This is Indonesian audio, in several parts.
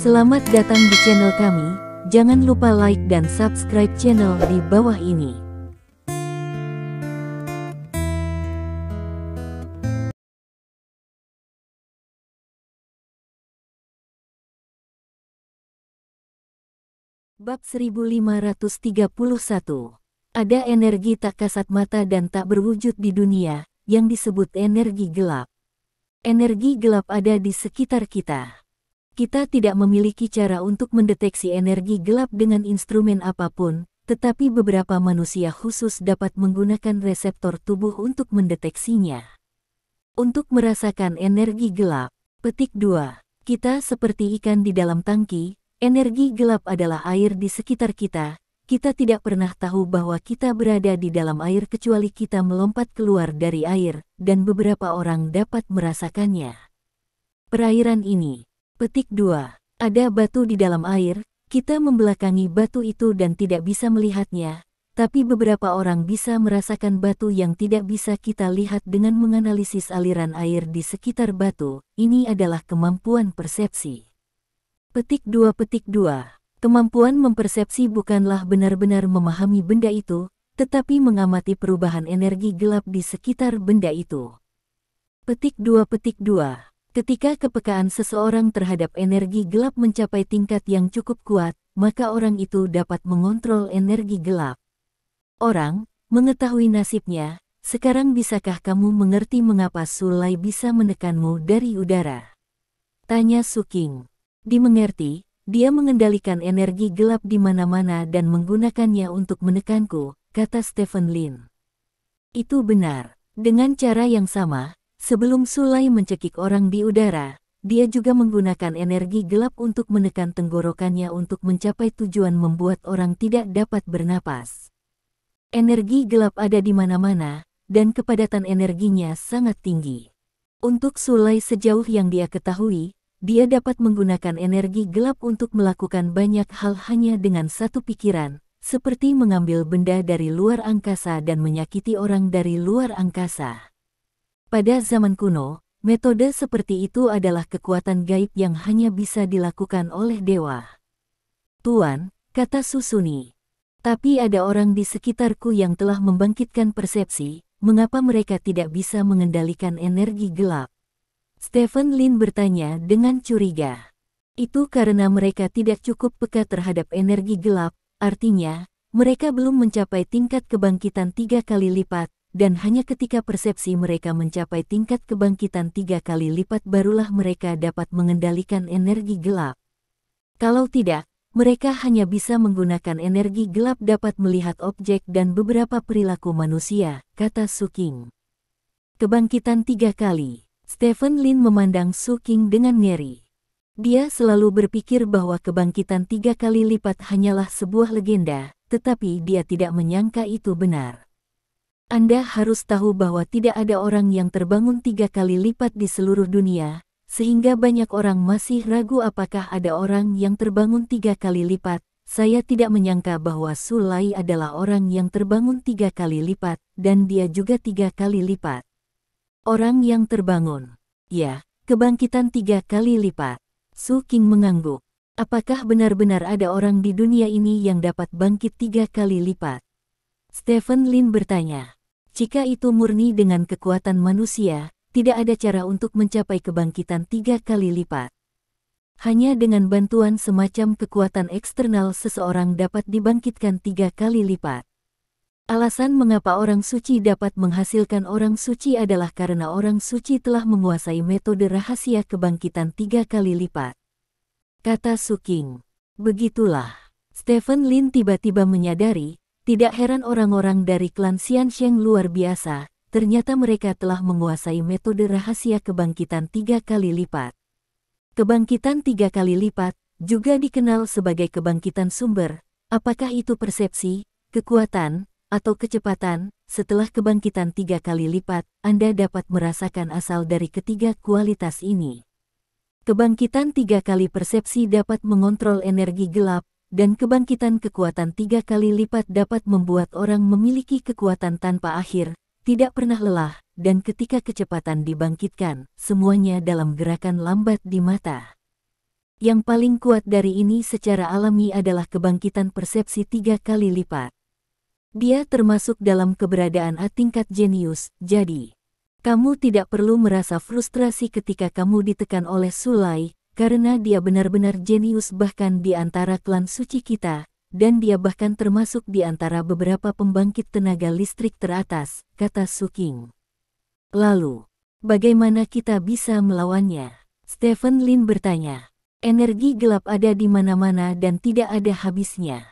Selamat datang di channel kami, jangan lupa like dan subscribe channel di bawah ini. Bab 1531. Ada energi tak kasat mata dan tak berwujud di dunia, yang disebut energi gelap. Energi gelap ada di sekitar kita. Kita tidak memiliki cara untuk mendeteksi energi gelap dengan instrumen apapun, tetapi beberapa manusia khusus dapat menggunakan reseptor tubuh untuk mendeteksinya. Untuk merasakan energi gelap. Petik 2. Kita seperti ikan di dalam tangki, energi gelap adalah air di sekitar kita. Kita tidak pernah tahu bahwa kita berada di dalam air kecuali kita melompat keluar dari air, dan beberapa orang dapat merasakannya. Perairan ini. Petik 2. Ada batu di dalam air, kita membelakangi batu itu dan tidak bisa melihatnya, tapi beberapa orang bisa merasakan batu yang tidak bisa kita lihat dengan menganalisis aliran air di sekitar batu. Ini adalah kemampuan persepsi. Petik 2. Kemampuan mempersepsi bukanlah benar-benar memahami benda itu, tetapi mengamati perubahan energi gelap di sekitar benda itu. Petik 2. Ketika kepekaan seseorang terhadap energi gelap mencapai tingkat yang cukup kuat, maka orang itu dapat mengontrol energi gelap. Orang mengetahui nasibnya. Sekarang bisakah kamu mengerti mengapa Sulai bisa menekanmu dari udara? Tanya Suking. Dimengerti, dia mengendalikan energi gelap di mana-mana dan menggunakannya untuk menekanku, kata Stephen Lin. Itu benar. Dengan cara yang sama, sebelum Sulai mencekik orang di udara, dia juga menggunakan energi gelap untuk menekan tenggorokannya untuk mencapai tujuan membuat orang tidak dapat bernapas. Energi gelap ada di mana-mana, dan kepadatan energinya sangat tinggi. Untuk Sulai sejauh yang dia ketahui, dia dapat menggunakan energi gelap untuk melakukan banyak hal hanya dengan satu pikiran, seperti mengambil benda dari luar angkasa dan menyakiti orang dari luar angkasa. Pada zaman kuno, metode seperti itu adalah kekuatan gaib yang hanya bisa dilakukan oleh dewa. Tuan, kata Susuni. Tapi ada orang di sekitarku yang telah membangkitkan persepsi, mengapa mereka tidak bisa mengendalikan energi gelap? Stephen Lin bertanya dengan curiga. Itu karena mereka tidak cukup peka terhadap energi gelap, artinya, mereka belum mencapai tingkat kebangkitan 3 kali lipat, dan hanya ketika persepsi mereka mencapai tingkat kebangkitan 3 kali lipat barulah mereka dapat mengendalikan energi gelap. Kalau tidak, mereka hanya bisa menggunakan energi gelap dapat melihat objek dan beberapa perilaku manusia, kata Suking. Kebangkitan 3 kali. Stephen Lin memandang Suking dengan ngeri. Dia selalu berpikir bahwa kebangkitan 3 kali lipat hanyalah sebuah legenda, tetapi dia tidak menyangka itu benar. Anda harus tahu bahwa tidak ada orang yang terbangun 3 kali lipat di seluruh dunia, sehingga banyak orang masih ragu apakah ada orang yang terbangun 3 kali lipat. Saya tidak menyangka bahwa Sulai adalah orang yang terbangun 3 kali lipat, dan dia juga 3 kali lipat. Orang yang terbangun. Ya, kebangkitan 3 kali lipat. Suking mengangguk. Apakah benar-benar ada orang di dunia ini yang dapat bangkit 3 kali lipat? Stephen Lin bertanya. Jika itu murni dengan kekuatan manusia, tidak ada cara untuk mencapai kebangkitan 3 kali lipat. Hanya dengan bantuan semacam kekuatan eksternal seseorang dapat dibangkitkan 3 kali lipat. Alasan mengapa orang suci dapat menghasilkan orang suci adalah karena orang suci telah menguasai metode rahasia kebangkitan 3 kali lipat. Kata Suking. Begitulah. Stephen Lin tiba-tiba menyadari, tidak heran orang-orang dari klan Xiansheng luar biasa, ternyata mereka telah menguasai metode rahasia kebangkitan 3 kali lipat. Kebangkitan 3 kali lipat, juga dikenal sebagai kebangkitan sumber, apakah itu persepsi, kekuatan, atau kecepatan? Setelah kebangkitan 3 kali lipat, Anda dapat merasakan asal dari ketiga kualitas ini. Kebangkitan 3 kali persepsi dapat mengontrol energi gelap, dan kebangkitan kekuatan 3 kali lipat dapat membuat orang memiliki kekuatan tanpa akhir, tidak pernah lelah, dan ketika kecepatan dibangkitkan, semuanya dalam gerakan lambat di mata. Yang paling kuat dari ini secara alami adalah kebangkitan persepsi 3 kali lipat. Dia termasuk dalam keberadaan tingkat jenius, jadi kamu tidak perlu merasa frustrasi ketika kamu ditekan oleh Sulai, karena dia benar-benar jenius bahkan di antara klan suci kita, dan dia bahkan termasuk di antara beberapa pembangkit tenaga listrik teratas, kata Su King. Lalu, bagaimana kita bisa melawannya? Stephen Lin bertanya. Energi gelap ada di mana-mana dan tidak ada habisnya.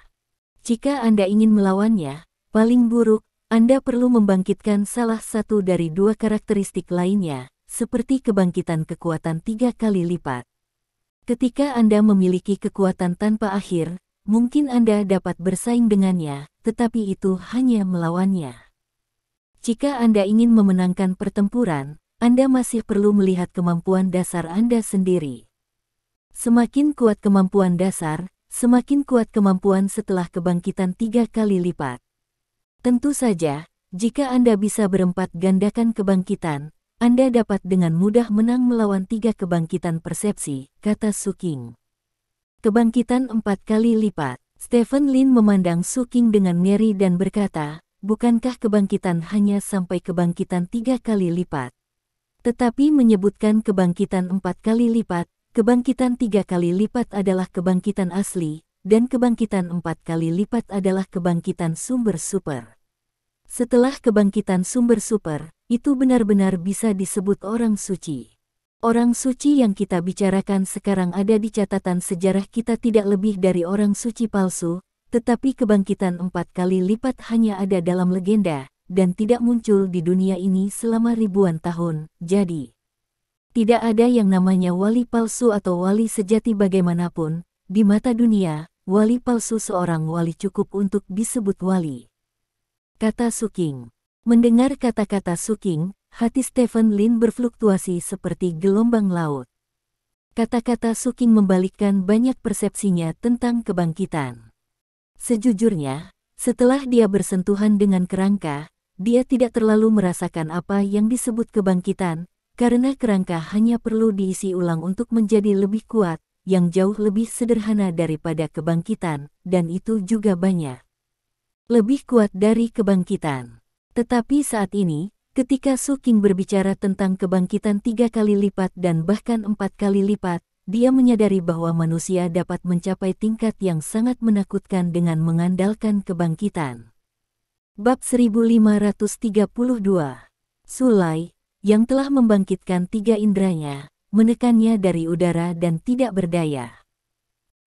Jika Anda ingin melawannya, paling buruk, Anda perlu membangkitkan salah satu dari 2 karakteristik lainnya, seperti kebangkitan kekuatan 3 kali lipat. Ketika Anda memiliki kekuatan tanpa akhir, mungkin Anda dapat bersaing dengannya, tetapi itu hanya melawannya. Jika Anda ingin memenangkan pertempuran, Anda masih perlu melihat kemampuan dasar Anda sendiri. Semakin kuat kemampuan dasar, semakin kuat kemampuan setelah kebangkitan 3 kali lipat. Tentu saja, jika Anda bisa berempat gandakan kebangkitan, Anda dapat dengan mudah menang melawan 3 kebangkitan persepsi, kata Su King. Kebangkitan 4 kali lipat. Stephen Lin memandang Su King dengan ngeri dan berkata, bukankah kebangkitan hanya sampai kebangkitan 3 kali lipat? Tetapi menyebutkan kebangkitan 4 kali lipat, kebangkitan 3 kali lipat adalah kebangkitan asli, dan kebangkitan 4 kali lipat adalah kebangkitan sumber super. Setelah kebangkitan sumber super, itu benar-benar bisa disebut orang suci. Orang suci yang kita bicarakan sekarang ada di catatan sejarah kita tidak lebih dari orang suci palsu, tetapi kebangkitan 4 kali lipat hanya ada dalam legenda, dan tidak muncul di dunia ini selama ribuan tahun, jadi tidak ada yang namanya wali palsu atau wali sejati bagaimanapun. Di mata dunia, wali palsu seorang wali cukup untuk disebut wali, kata Su King. Mendengar kata-kata Su King, hati Stephen Lin berfluktuasi seperti gelombang laut. Kata-kata Su King membalikkan banyak persepsinya tentang kebangkitan. Sejujurnya, setelah dia bersentuhan dengan kerangka, dia tidak terlalu merasakan apa yang disebut kebangkitan, karena kerangka hanya perlu diisi ulang untuk menjadi lebih kuat, yang jauh lebih sederhana daripada kebangkitan, dan itu juga banyak lebih kuat dari kebangkitan. Tetapi saat ini, ketika Su King berbicara tentang kebangkitan 3 kali lipat dan bahkan 4 kali lipat, dia menyadari bahwa manusia dapat mencapai tingkat yang sangat menakutkan dengan mengandalkan kebangkitan. Bab 1532. Sulai, yang telah membangkitkan 3 inderanya, menekannya dari udara dan tidak berdaya.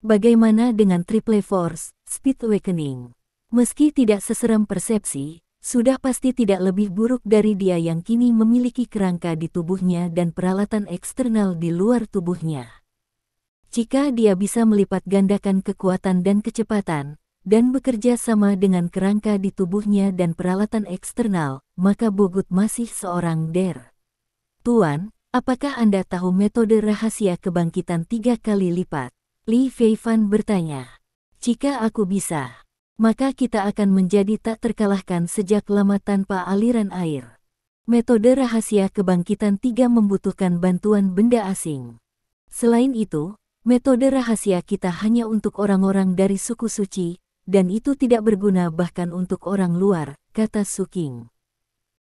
Bagaimana dengan Triple Force, Speed Awakening? Meski tidak seseram persepsi, sudah pasti tidak lebih buruk dari dia yang kini memiliki kerangka di tubuhnya dan peralatan eksternal di luar tubuhnya. Jika dia bisa melipat gandakan kekuatan dan kecepatan, dan bekerja sama dengan kerangka di tubuhnya dan peralatan eksternal, maka Bogut masih seorang der. Tuan, apakah Anda tahu metode rahasia kebangkitan 3 kali lipat? Li Feifan bertanya. Jika aku bisa, maka kita akan menjadi tak terkalahkan sejak lama tanpa aliran air. Metode rahasia kebangkitan 3 membutuhkan bantuan benda asing. Selain itu, metode rahasia kita hanya untuk orang-orang dari suku suci, dan itu tidak berguna bahkan untuk orang luar, kata Su King.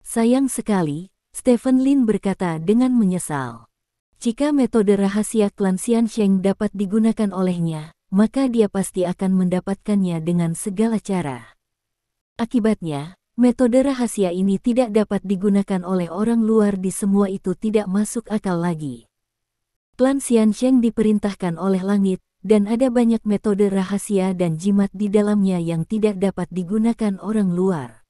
Sayang sekali, Stephen Lin berkata dengan menyesal. Jika metode rahasia klan Xiansheng dapat digunakan olehnya, maka dia pasti akan mendapatkannya dengan segala cara. Akibatnya, metode rahasia ini tidak dapat digunakan oleh orang luar di semua itu tidak masuk akal lagi. Klan Xiansheng diperintahkan oleh langit, dan ada banyak metode rahasia dan jimat di dalamnya yang tidak dapat digunakan orang luar.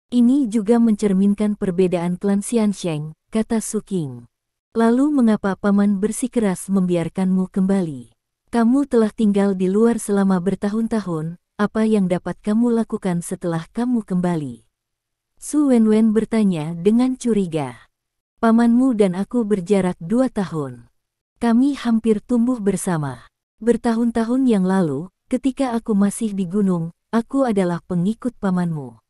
Ini juga mencerminkan perbedaan klan Xiansheng, kata Su King. Lalu mengapa paman bersikeras membiarkanmu kembali? Kamu telah tinggal di luar selama bertahun-tahun, apa yang dapat kamu lakukan setelah kamu kembali? Su Wenwen bertanya dengan curiga. Pamanmu dan aku berjarak 2 tahun. Kami hampir tumbuh bersama. Bertahun-tahun yang lalu, ketika aku masih di gunung, aku adalah pengikut pamanmu.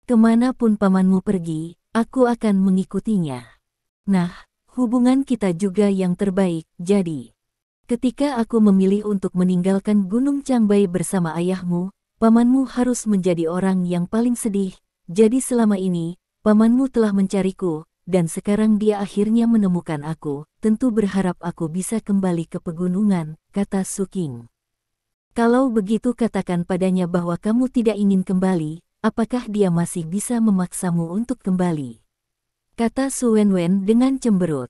Kemanapun pamanmu pergi, aku akan mengikutinya. Nah, hubungan kita juga yang terbaik, jadi Ketika aku memilih untuk meninggalkan Gunung Cangbai bersama ayahmu, pamanmu harus menjadi orang yang paling sedih. Jadi selama ini, pamanmu telah mencariku, dan sekarang dia akhirnya menemukan aku. Tentu berharap aku bisa kembali ke pegunungan, kata Su Qing. Kalau begitu katakan padanya bahwa kamu tidak ingin kembali, apakah dia masih bisa memaksamu untuk kembali? Kata Su Wenwen dengan cemberut.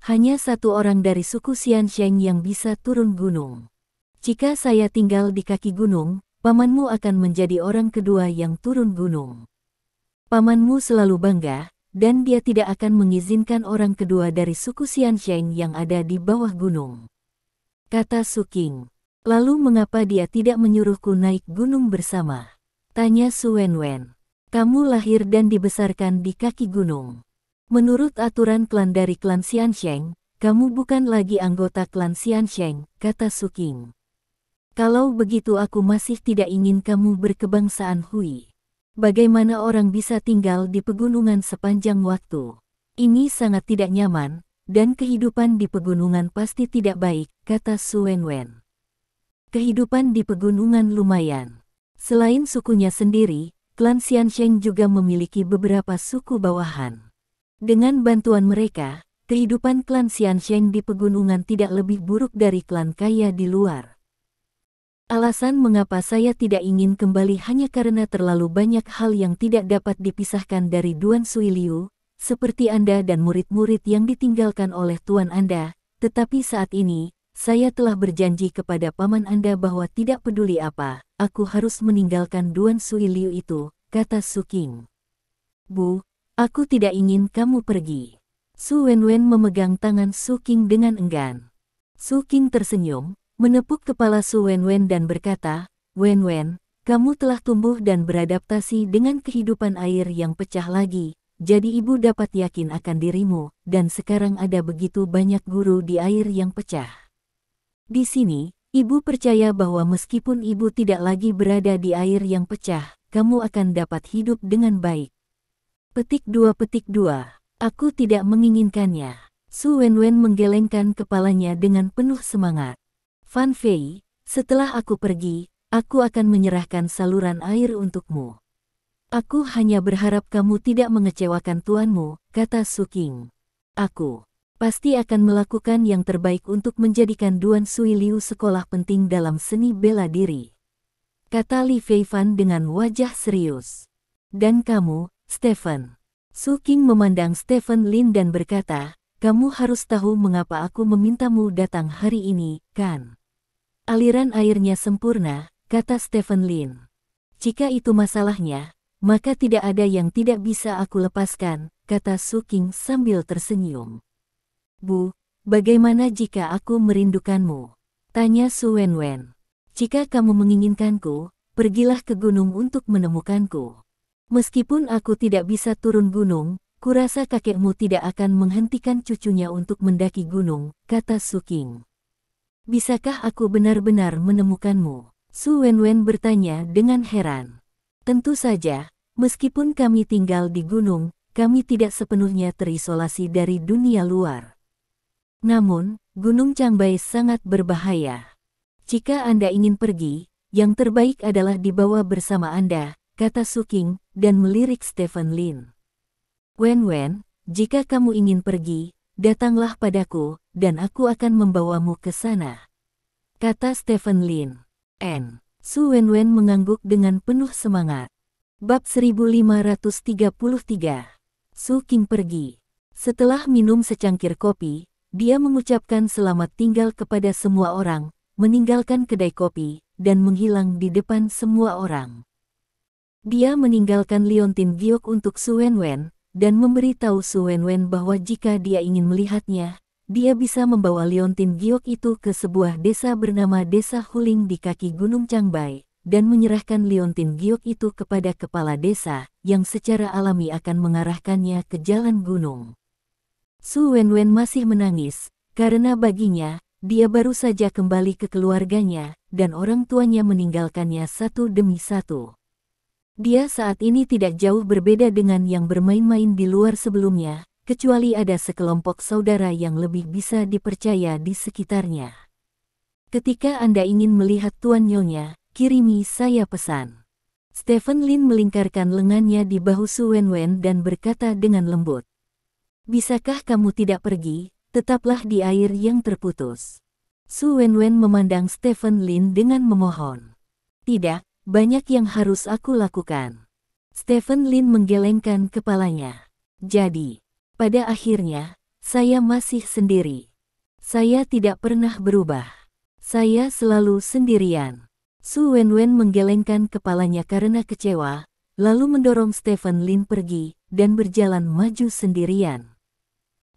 Hanya satu orang dari suku Xiansheng yang bisa turun gunung. Jika saya tinggal di kaki gunung, pamanmu akan menjadi orang kedua yang turun gunung. Pamanmu selalu bangga, dan dia tidak akan mengizinkan orang kedua dari suku Xiansheng yang ada di bawah gunung. Kata Su Qing. Lalu mengapa dia tidak menyuruhku naik gunung bersama? Tanya Su Wenwen. Kamu lahir dan dibesarkan di kaki gunung. Menurut aturan klan dari klan Xiansheng, kamu bukan lagi anggota klan Xiansheng, kata Su Qing. Kalau begitu aku masih tidak ingin kamu berkebangsaan Hui. Bagaimana orang bisa tinggal di pegunungan sepanjang waktu? Ini sangat tidak nyaman, dan kehidupan di pegunungan pasti tidak baik, kata Su Wenwen. Kehidupan di pegunungan lumayan. Selain sukunya sendiri, klan Xiansheng juga memiliki beberapa suku bawahan. Dengan bantuan mereka, kehidupan klan Xiansheng di pegunungan tidak lebih buruk dari klan kaya di luar. Alasan mengapa saya tidak ingin kembali hanya karena terlalu banyak hal yang tidak dapat dipisahkan dari Duan Suiliu, seperti Anda dan murid-murid yang ditinggalkan oleh Tuan Anda, tetapi saat ini, saya telah berjanji kepada paman Anda bahwa tidak peduli apa, aku harus meninggalkan Duan Suiliu itu, kata Su Qing. Bu, aku tidak ingin kamu pergi. Su Wenwen memegang tangan Su Qing dengan enggan. Su Qing tersenyum, menepuk kepala Su Wenwen dan berkata, Wenwen, kamu telah tumbuh dan beradaptasi dengan kehidupan air yang pecah lagi, jadi ibu dapat yakin akan dirimu, dan sekarang ada begitu banyak guru di air yang pecah. Di sini, ibu percaya bahwa meskipun ibu tidak lagi berada di air yang pecah, kamu akan dapat hidup dengan baik. Petik 2. Aku tidak menginginkannya. Su Wenwen menggelengkan kepalanya dengan penuh semangat. Fan Fei, setelah aku pergi, aku akan menyerahkan saluran air untukmu. Aku hanya berharap kamu tidak mengecewakan tuanmu, kata Su Qing. Aku pasti akan melakukan yang terbaik untuk menjadikan Duan Suiliu sekolah penting dalam seni bela diri. Kata Li Feifan dengan wajah serius. Dan kamu, Stephen. Su Qing memandang Stephen Lin dan berkata, kamu harus tahu mengapa aku memintamu datang hari ini, kan? Aliran airnya sempurna, kata Stephen Lin. Jika itu masalahnya, maka tidak ada yang tidak bisa aku lepaskan, kata Su Qing sambil tersenyum. Bu, bagaimana jika aku merindukanmu? Tanya Su Wenwen. Jika kamu menginginkanku, pergilah ke gunung untuk menemukanku. Meskipun aku tidak bisa turun gunung, kurasa kakekmu tidak akan menghentikan cucunya untuk mendaki gunung, kata Su Qing. Bisakah aku benar-benar menemukanmu? Su Wenwen bertanya dengan heran. Tentu saja, meskipun kami tinggal di gunung, kami tidak sepenuhnya terisolasi dari dunia luar. Namun, Gunung Cangbai sangat berbahaya. Jika Anda ingin pergi, yang terbaik adalah dibawa bersama Anda, kata Su Qing, dan melirik Stephen Lin. Wenwen, jika kamu ingin pergi, datanglah padaku, dan aku akan membawamu ke sana. Kata Stephen Lin. Su Wenwen mengangguk dengan penuh semangat. Bab 1533. Su Qing pergi. Setelah minum secangkir kopi, dia mengucapkan selamat tinggal kepada semua orang, meninggalkan kedai kopi, dan menghilang di depan semua orang. Dia meninggalkan Liontin Giok untuk Su Wenwen, dan memberitahu Su Wenwen bahwa jika dia ingin melihatnya, dia bisa membawa Liontin Giok itu ke sebuah desa bernama Desa Huling di kaki Gunung Cangbai, dan menyerahkan Liontin Giok itu kepada kepala desa, yang secara alami akan mengarahkannya ke jalan gunung. Su Wenwen masih menangis, karena baginya, dia baru saja kembali ke keluarganya, dan orang tuanya meninggalkannya satu demi satu. Dia saat ini tidak jauh berbeda dengan yang bermain-main di luar sebelumnya, kecuali ada sekelompok saudara yang lebih bisa dipercaya di sekitarnya. Ketika Anda ingin melihat Tuan Nyonya, kirimi saya pesan. Stephen Lin melingkarkan lengannya di bahu Su Wenwen dan berkata dengan lembut. Bisakah kamu tidak pergi, tetaplah di air yang terputus. Su Wenwen memandang Stephen Lin dengan memohon. Tidak, banyak yang harus aku lakukan. Stephen Lin menggelengkan kepalanya. Jadi, pada akhirnya, saya masih sendiri. Saya tidak pernah berubah. Saya selalu sendirian. Su Wenwen menggelengkan kepalanya karena kecewa, lalu mendorong Stephen Lin pergi, dan berjalan maju sendirian.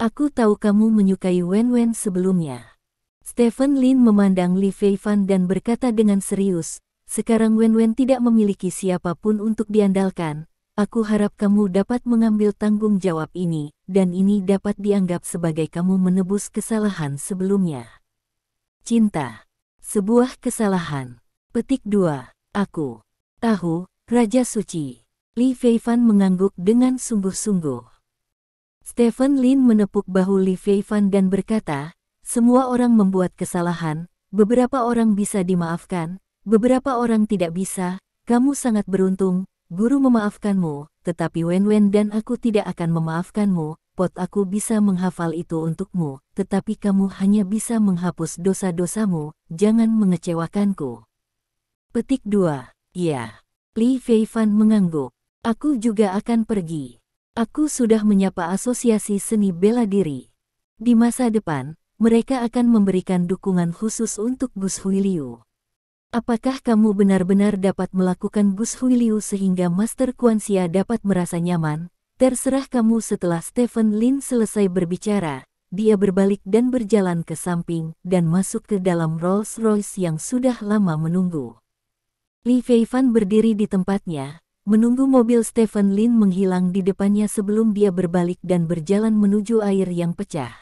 Aku tahu kamu menyukai Wenwen sebelumnya. Stephen Lin memandang Li Feifan dan berkata dengan serius, sekarang Wenwen tidak memiliki siapapun untuk diandalkan. Aku harap kamu dapat mengambil tanggung jawab ini, dan ini dapat dianggap sebagai kamu menebus kesalahan sebelumnya. Cinta. Sebuah kesalahan. Petik 2. Aku tahu, Raja Suci. Li Feifan mengangguk dengan sungguh-sungguh. Stephen Lin menepuk bahu Li Feifan dan berkata, semua orang membuat kesalahan, beberapa orang bisa dimaafkan, beberapa orang tidak bisa. Kamu sangat beruntung, guru memaafkanmu, tetapi Wenwen dan aku tidak akan memaafkanmu. Pot aku bisa menghafal itu untukmu, tetapi kamu hanya bisa menghapus dosa-dosamu, jangan mengecewakanku. Petik 2. Ya. Li Feifan mengangguk. Aku juga akan pergi. Aku sudah menyapa asosiasi seni bela diri. Di masa depan, mereka akan memberikan dukungan khusus untuk Gus Huiliu. Apakah kamu benar-benar dapat melakukan Gus Huiliu sehingga Master Kuanxia dapat merasa nyaman? Terserah kamu. Setelah Stephen Lin selesai berbicara, dia berbalik dan berjalan ke samping dan masuk ke dalam Rolls-Royce yang sudah lama menunggu. Li Feifan berdiri di tempatnya, menunggu mobil Stephen Lin menghilang di depannya sebelum dia berbalik dan berjalan menuju air yang pecah.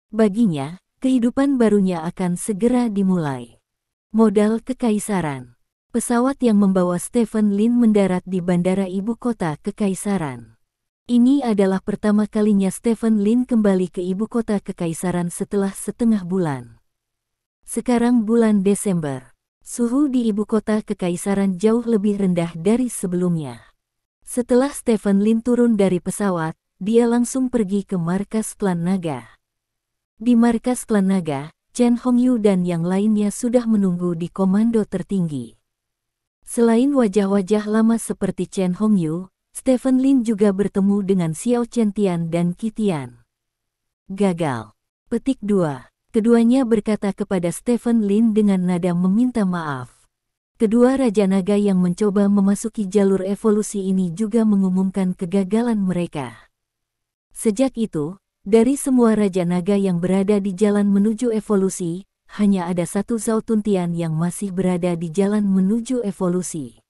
Baginya, kehidupan barunya akan segera dimulai. Modal Kekaisaran. Pesawat yang membawa Stephen Lin mendarat di bandara ibu kota Kekaisaran. Ini adalah pertama kalinya Stephen Lin kembali ke ibu kota Kekaisaran setelah setengah bulan. Sekarang bulan Desember. Suhu di ibu kota Kekaisaran jauh lebih rendah dari sebelumnya. Setelah Stephen Lin turun dari pesawat, dia langsung pergi ke markas klan naga. Di markas klan naga, Chen Hongyu dan yang lainnya sudah menunggu di komando tertinggi. Selain wajah-wajah lama seperti Chen Hongyu, Stephen Lin juga bertemu dengan Xiao Chentian dan Qitian. Gagal. Petik 2. Keduanya berkata kepada Stephen Lin dengan nada meminta maaf. Kedua Raja Naga yang mencoba memasuki jalur evolusi ini juga mengumumkan kegagalan mereka. Sejak itu, dari semua Raja Naga yang berada di jalan menuju evolusi, hanya ada satu Zhao Tuntian yang masih berada di jalan menuju evolusi.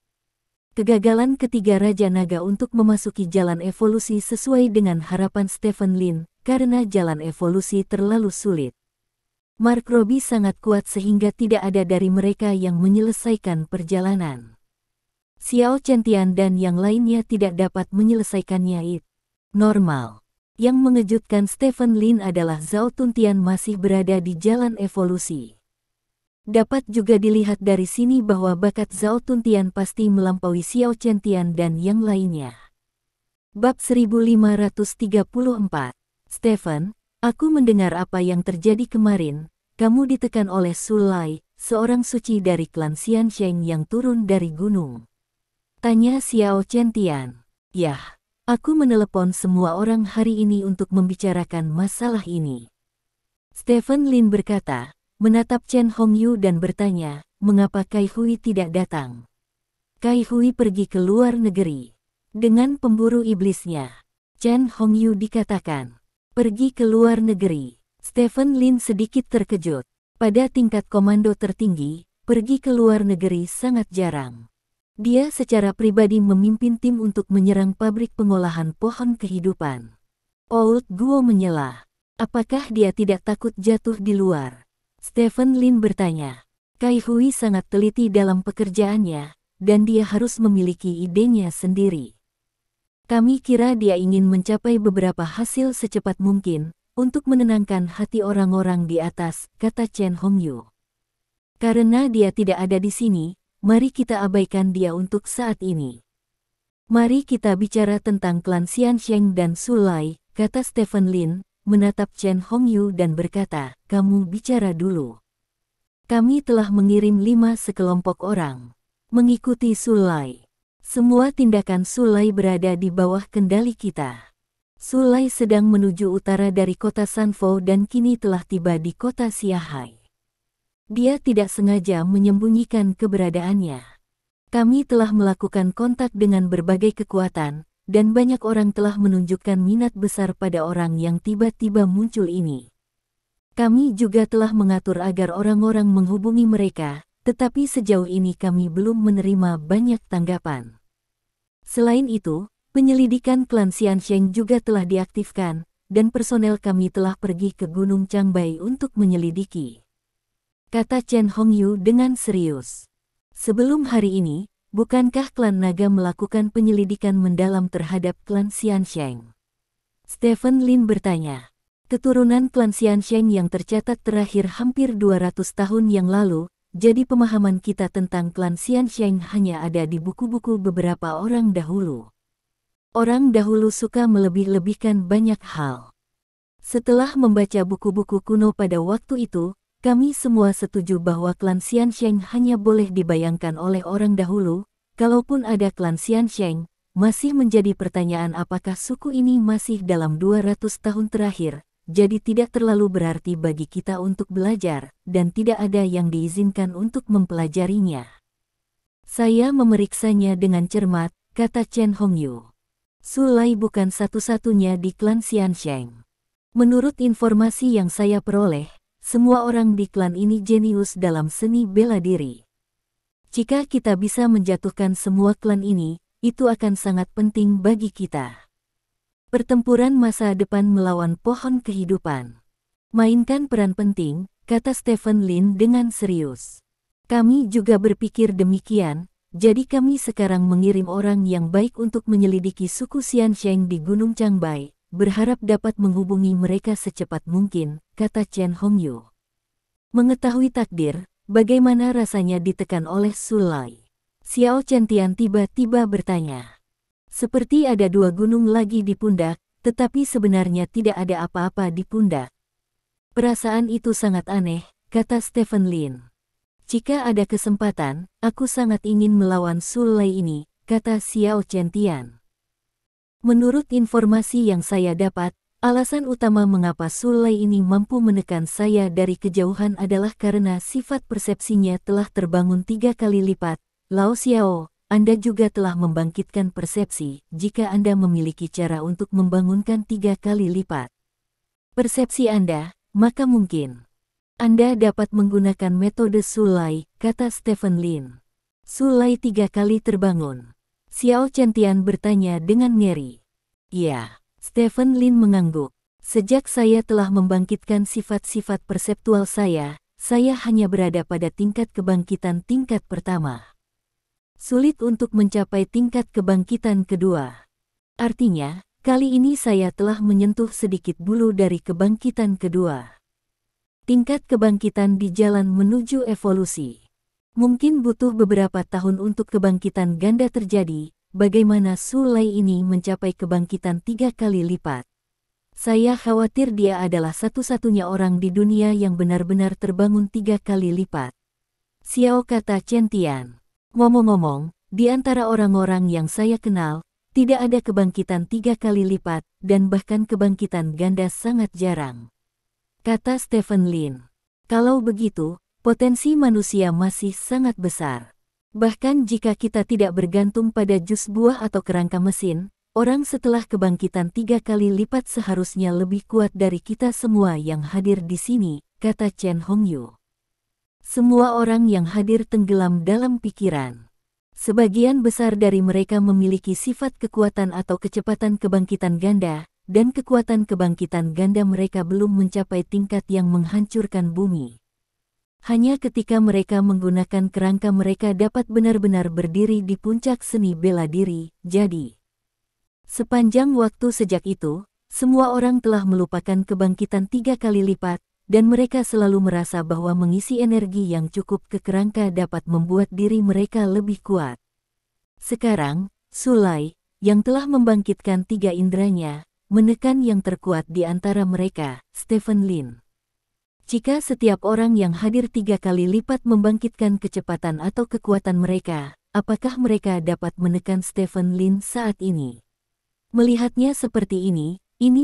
Kegagalan ketiga Raja Naga untuk memasuki jalan evolusi sesuai dengan harapan Stephen Lin, karena jalan evolusi terlalu sulit. Mark Robbie sangat kuat sehingga tidak ada dari mereka yang menyelesaikan perjalanan. Xiao Chentian dan yang lainnya tidak dapat menyelesaikannya. Normal. Yang mengejutkan Stephen Lin adalah Zhao Tuntian masih berada di jalan evolusi. Dapat juga dilihat dari sini bahwa bakat Zhao Tuntian pasti melampaui Xiao Chentian dan yang lainnya. Bab 1534. Stephen, aku mendengar apa yang terjadi kemarin. Kamu ditekan oleh Sulai, seorang suci dari klan Xiansheng yang turun dari gunung. Tanya Xiao Chentian. Yah, aku menelepon semua orang hari ini untuk membicarakan masalah ini. Stephen Lin berkata, menatap Chen Hongyu dan bertanya, mengapa Kai Hui tidak datang? Kai Hui pergi ke luar negeri. Dengan pemburu iblisnya. Chen Hongyu dikatakan. Pergi ke luar negeri. Stephen Lin sedikit terkejut. Pada tingkat komando tertinggi, pergi ke luar negeri sangat jarang. Dia secara pribadi memimpin tim untuk menyerang pabrik pengolahan pohon kehidupan. Old Guo menyela. Apakah dia tidak takut jatuh di luar? Stephen Lin bertanya. Kai Hui sangat teliti dalam pekerjaannya, dan dia harus memiliki idenya sendiri. Kami kira dia ingin mencapai beberapa hasil secepat mungkin, untuk menenangkan hati orang-orang di atas, kata Chen Hongyu. Karena dia tidak ada di sini, mari kita abaikan dia untuk saat ini. Mari kita bicara tentang klan Xiansheng dan Sulai, kata Stephen Lin, menatap Chen Hongyu dan berkata, kamu bicara dulu. Kami telah mengirim 5 sekelompok orang mengikuti Sulai. Semua tindakan Sulai berada di bawah kendali kita. Sulai sedang menuju utara dari kota Sanfo dan kini telah tiba di kota Xiahai. Dia tidak sengaja menyembunyikan keberadaannya. Kami telah melakukan kontak dengan berbagai kekuatan, dan banyak orang telah menunjukkan minat besar pada orang yang tiba-tiba muncul ini. Kami juga telah mengatur agar orang-orang menghubungi mereka, tetapi sejauh ini kami belum menerima banyak tanggapan. Selain itu, penyelidikan klan Xiansheng juga telah diaktifkan, dan personel kami telah pergi ke Gunung Changbai untuk menyelidiki. Kata Chen Hongyu dengan serius. Sebelum hari ini, bukankah klan naga melakukan penyelidikan mendalam terhadap klan Xiansheng? Stephen Lin bertanya. Keturunan klan Xiansheng yang tercatat terakhir hampir 200 tahun yang lalu, jadi pemahaman kita tentang klan Xiansheng hanya ada di buku-buku beberapa orang dahulu. Orang dahulu suka melebih-lebihkan banyak hal. Setelah membaca buku-buku kuno pada waktu itu, kami semua setuju bahwa klan Xiansheng hanya boleh dibayangkan oleh orang dahulu. Kalaupun ada klan Xiansheng, masih menjadi pertanyaan apakah suku ini masih dalam 200 tahun terakhir, jadi tidak terlalu berarti bagi kita untuk belajar, dan tidak ada yang diizinkan untuk mempelajarinya. Saya memeriksanya dengan cermat, kata Chen Hongyu. Sulai bukan satu-satunya di klan Xiansheng. Menurut informasi yang saya peroleh, semua orang di klan ini jenius dalam seni bela diri. Jika kita bisa menjatuhkan semua klan ini, itu akan sangat penting bagi kita. Pertempuran masa depan melawan pohon kehidupan. Mainkan peran penting, kata Stephen Lin dengan serius. Kami juga berpikir demikian, jadi kami sekarang mengirim orang yang baik untuk menyelidiki suku Xiansheng di Gunung Changbai, berharap dapat menghubungi mereka secepat mungkin, kata Chen Hongyu. Mengetahui takdir, bagaimana rasanya ditekan oleh Sulai? Xiao Chentian tiba-tiba bertanya. Seperti ada 2 gunung lagi di pundak, tetapi sebenarnya tidak ada apa-apa di pundak. Perasaan itu sangat aneh, kata Stephen Lin. Jika ada kesempatan, aku sangat ingin melawan Sulai ini, kata Xiao Chentian. Menurut informasi yang saya dapat, alasan utama mengapa Sulai ini mampu menekan saya dari kejauhan adalah karena sifat persepsinya telah terbangun 3 kali lipat. Lao Xiao, Anda juga telah membangkitkan persepsi jika Anda memiliki cara untuk membangunkan 3 kali lipat persepsi Anda, maka mungkin Anda dapat menggunakan metode Sulai, kata Stephen Lin. Sulai 3 kali terbangun. Xiao Chentian bertanya dengan ngeri. Ya, Stephen Lin mengangguk. Sejak saya telah membangkitkan sifat-sifat perseptual saya hanya berada pada tingkat kebangkitan tingkat pertama. Sulit untuk mencapai tingkat kebangkitan kedua. Artinya, kali ini saya telah menyentuh sedikit bulu dari kebangkitan kedua. Tingkat kebangkitan di jalan menuju evolusi. Mungkin butuh beberapa tahun untuk kebangkitan ganda terjadi. Bagaimana Sulai ini mencapai kebangkitan 3 kali lipat? Saya khawatir dia adalah satu-satunya orang di dunia yang benar-benar terbangun 3 kali lipat. Xiao, kata Chentian. Ngomong-ngomong, di antara orang-orang yang saya kenal, tidak ada kebangkitan 3 kali lipat, dan bahkan kebangkitan ganda sangat jarang. Kata Stephen Lin. Kalau begitu, potensi manusia masih sangat besar. Bahkan jika kita tidak bergantung pada jus buah atau kerangka mesin, orang setelah kebangkitan 3 kali lipat seharusnya lebih kuat dari kita semua yang hadir di sini, kata Chen Hongyu. Semua orang yang hadir tenggelam dalam pikiran. Sebagian besar dari mereka memiliki sifat kekuatan atau kecepatan kebangkitan ganda, dan kekuatan kebangkitan ganda mereka belum mencapai tingkat yang menghancurkan bumi. Hanya ketika mereka menggunakan kerangka mereka dapat benar-benar berdiri di puncak seni bela diri. Jadi, sepanjang waktu sejak itu, semua orang telah melupakan kebangkitan 3 kali lipat, dan mereka selalu merasa bahwa mengisi energi yang cukup ke kerangka dapat membuat diri mereka lebih kuat. Sekarang, Sulai, yang telah membangkitkan 3 inderanya, menekan yang terkuat di antara mereka, Stephen Lin. Jika setiap orang yang hadir 3 kali lipat membangkitkan kecepatan atau kekuatan mereka, apakah mereka dapat menekan Stephen Lin saat ini? Melihatnya seperti ini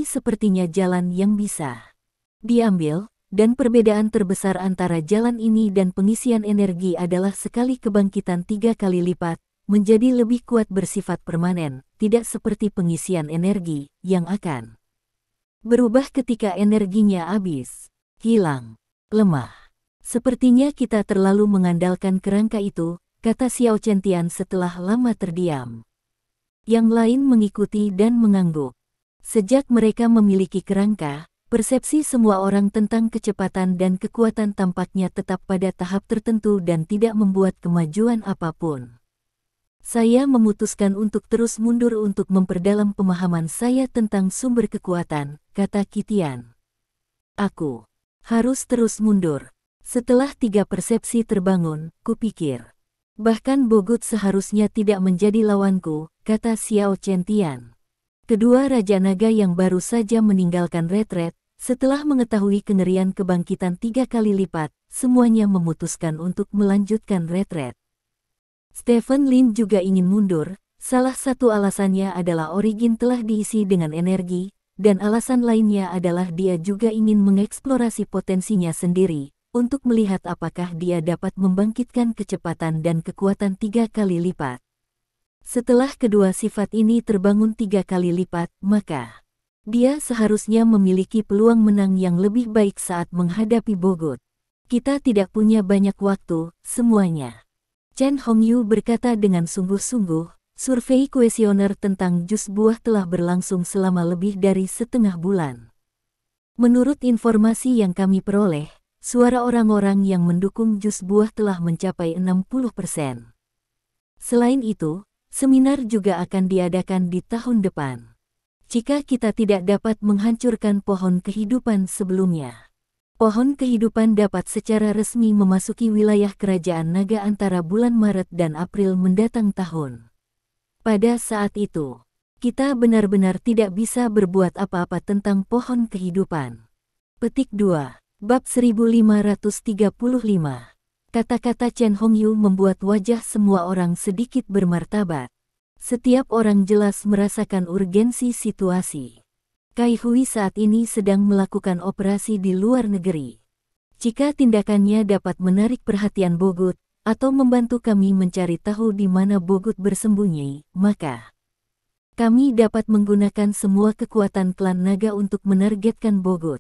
sepertinya jalan yang bisa diambil, dan perbedaan terbesar antara jalan ini dan pengisian energi adalah sekali kebangkitan 3 kali lipat, menjadi lebih kuat bersifat permanen, tidak seperti pengisian energi, yang akan berubah ketika energinya habis, hilang, lemah. Sepertinya kita terlalu mengandalkan kerangka itu, kata Xiao Chentian setelah lama terdiam. Yang lain mengikuti dan mengangguk. Sejak mereka memiliki kerangka, persepsi semua orang tentang kecepatan dan kekuatan tampaknya tetap pada tahap tertentu dan tidak membuat kemajuan apapun. Saya memutuskan untuk terus mundur untuk memperdalam pemahaman saya tentang sumber kekuatan, kata Qitian. Aku harus terus mundur. Setelah 3 persepsi terbangun, kupikir. Bahkan Bogut seharusnya tidak menjadi lawanku, kata Xiao Chentian. Kedua Raja Naga yang baru saja meninggalkan retret, setelah mengetahui kengerian kebangkitan 3 kali lipat, semuanya memutuskan untuk melanjutkan retret. Stephen Lin juga ingin mundur, salah satu alasannya adalah Origin telah diisi dengan energi, dan alasan lainnya adalah dia juga ingin mengeksplorasi potensinya sendiri, untuk melihat apakah dia dapat membangkitkan kecepatan dan kekuatan 3 kali lipat. Setelah kedua sifat ini terbangun 3 kali lipat, maka dia seharusnya memiliki peluang menang yang lebih baik saat menghadapi Bogut. Kita tidak punya banyak waktu, semuanya. Chen Hongyu berkata dengan sungguh-sungguh, survei kuesioner tentang jus buah telah berlangsung selama lebih dari setengah bulan. Menurut informasi yang kami peroleh, suara orang-orang yang mendukung jus buah telah mencapai 60%. Selain itu, seminar juga akan diadakan di tahun depan. Jika kita tidak dapat menghancurkan pohon kehidupan sebelumnya, pohon kehidupan dapat secara resmi memasuki wilayah kerajaan naga antara bulan Maret dan April mendatang tahun. Pada saat itu, kita benar-benar tidak bisa berbuat apa-apa tentang pohon kehidupan. Petik 2, Bab 1535. Kata-kata Chen Hongyu membuat wajah semua orang sedikit bermartabat. Setiap orang jelas merasakan urgensi situasi. Kai Hui saat ini sedang melakukan operasi di luar negeri. Jika tindakannya dapat menarik perhatian Bogut, atau membantu kami mencari tahu di mana Bogut bersembunyi, maka kami dapat menggunakan semua kekuatan klan naga untuk menargetkan Bogut.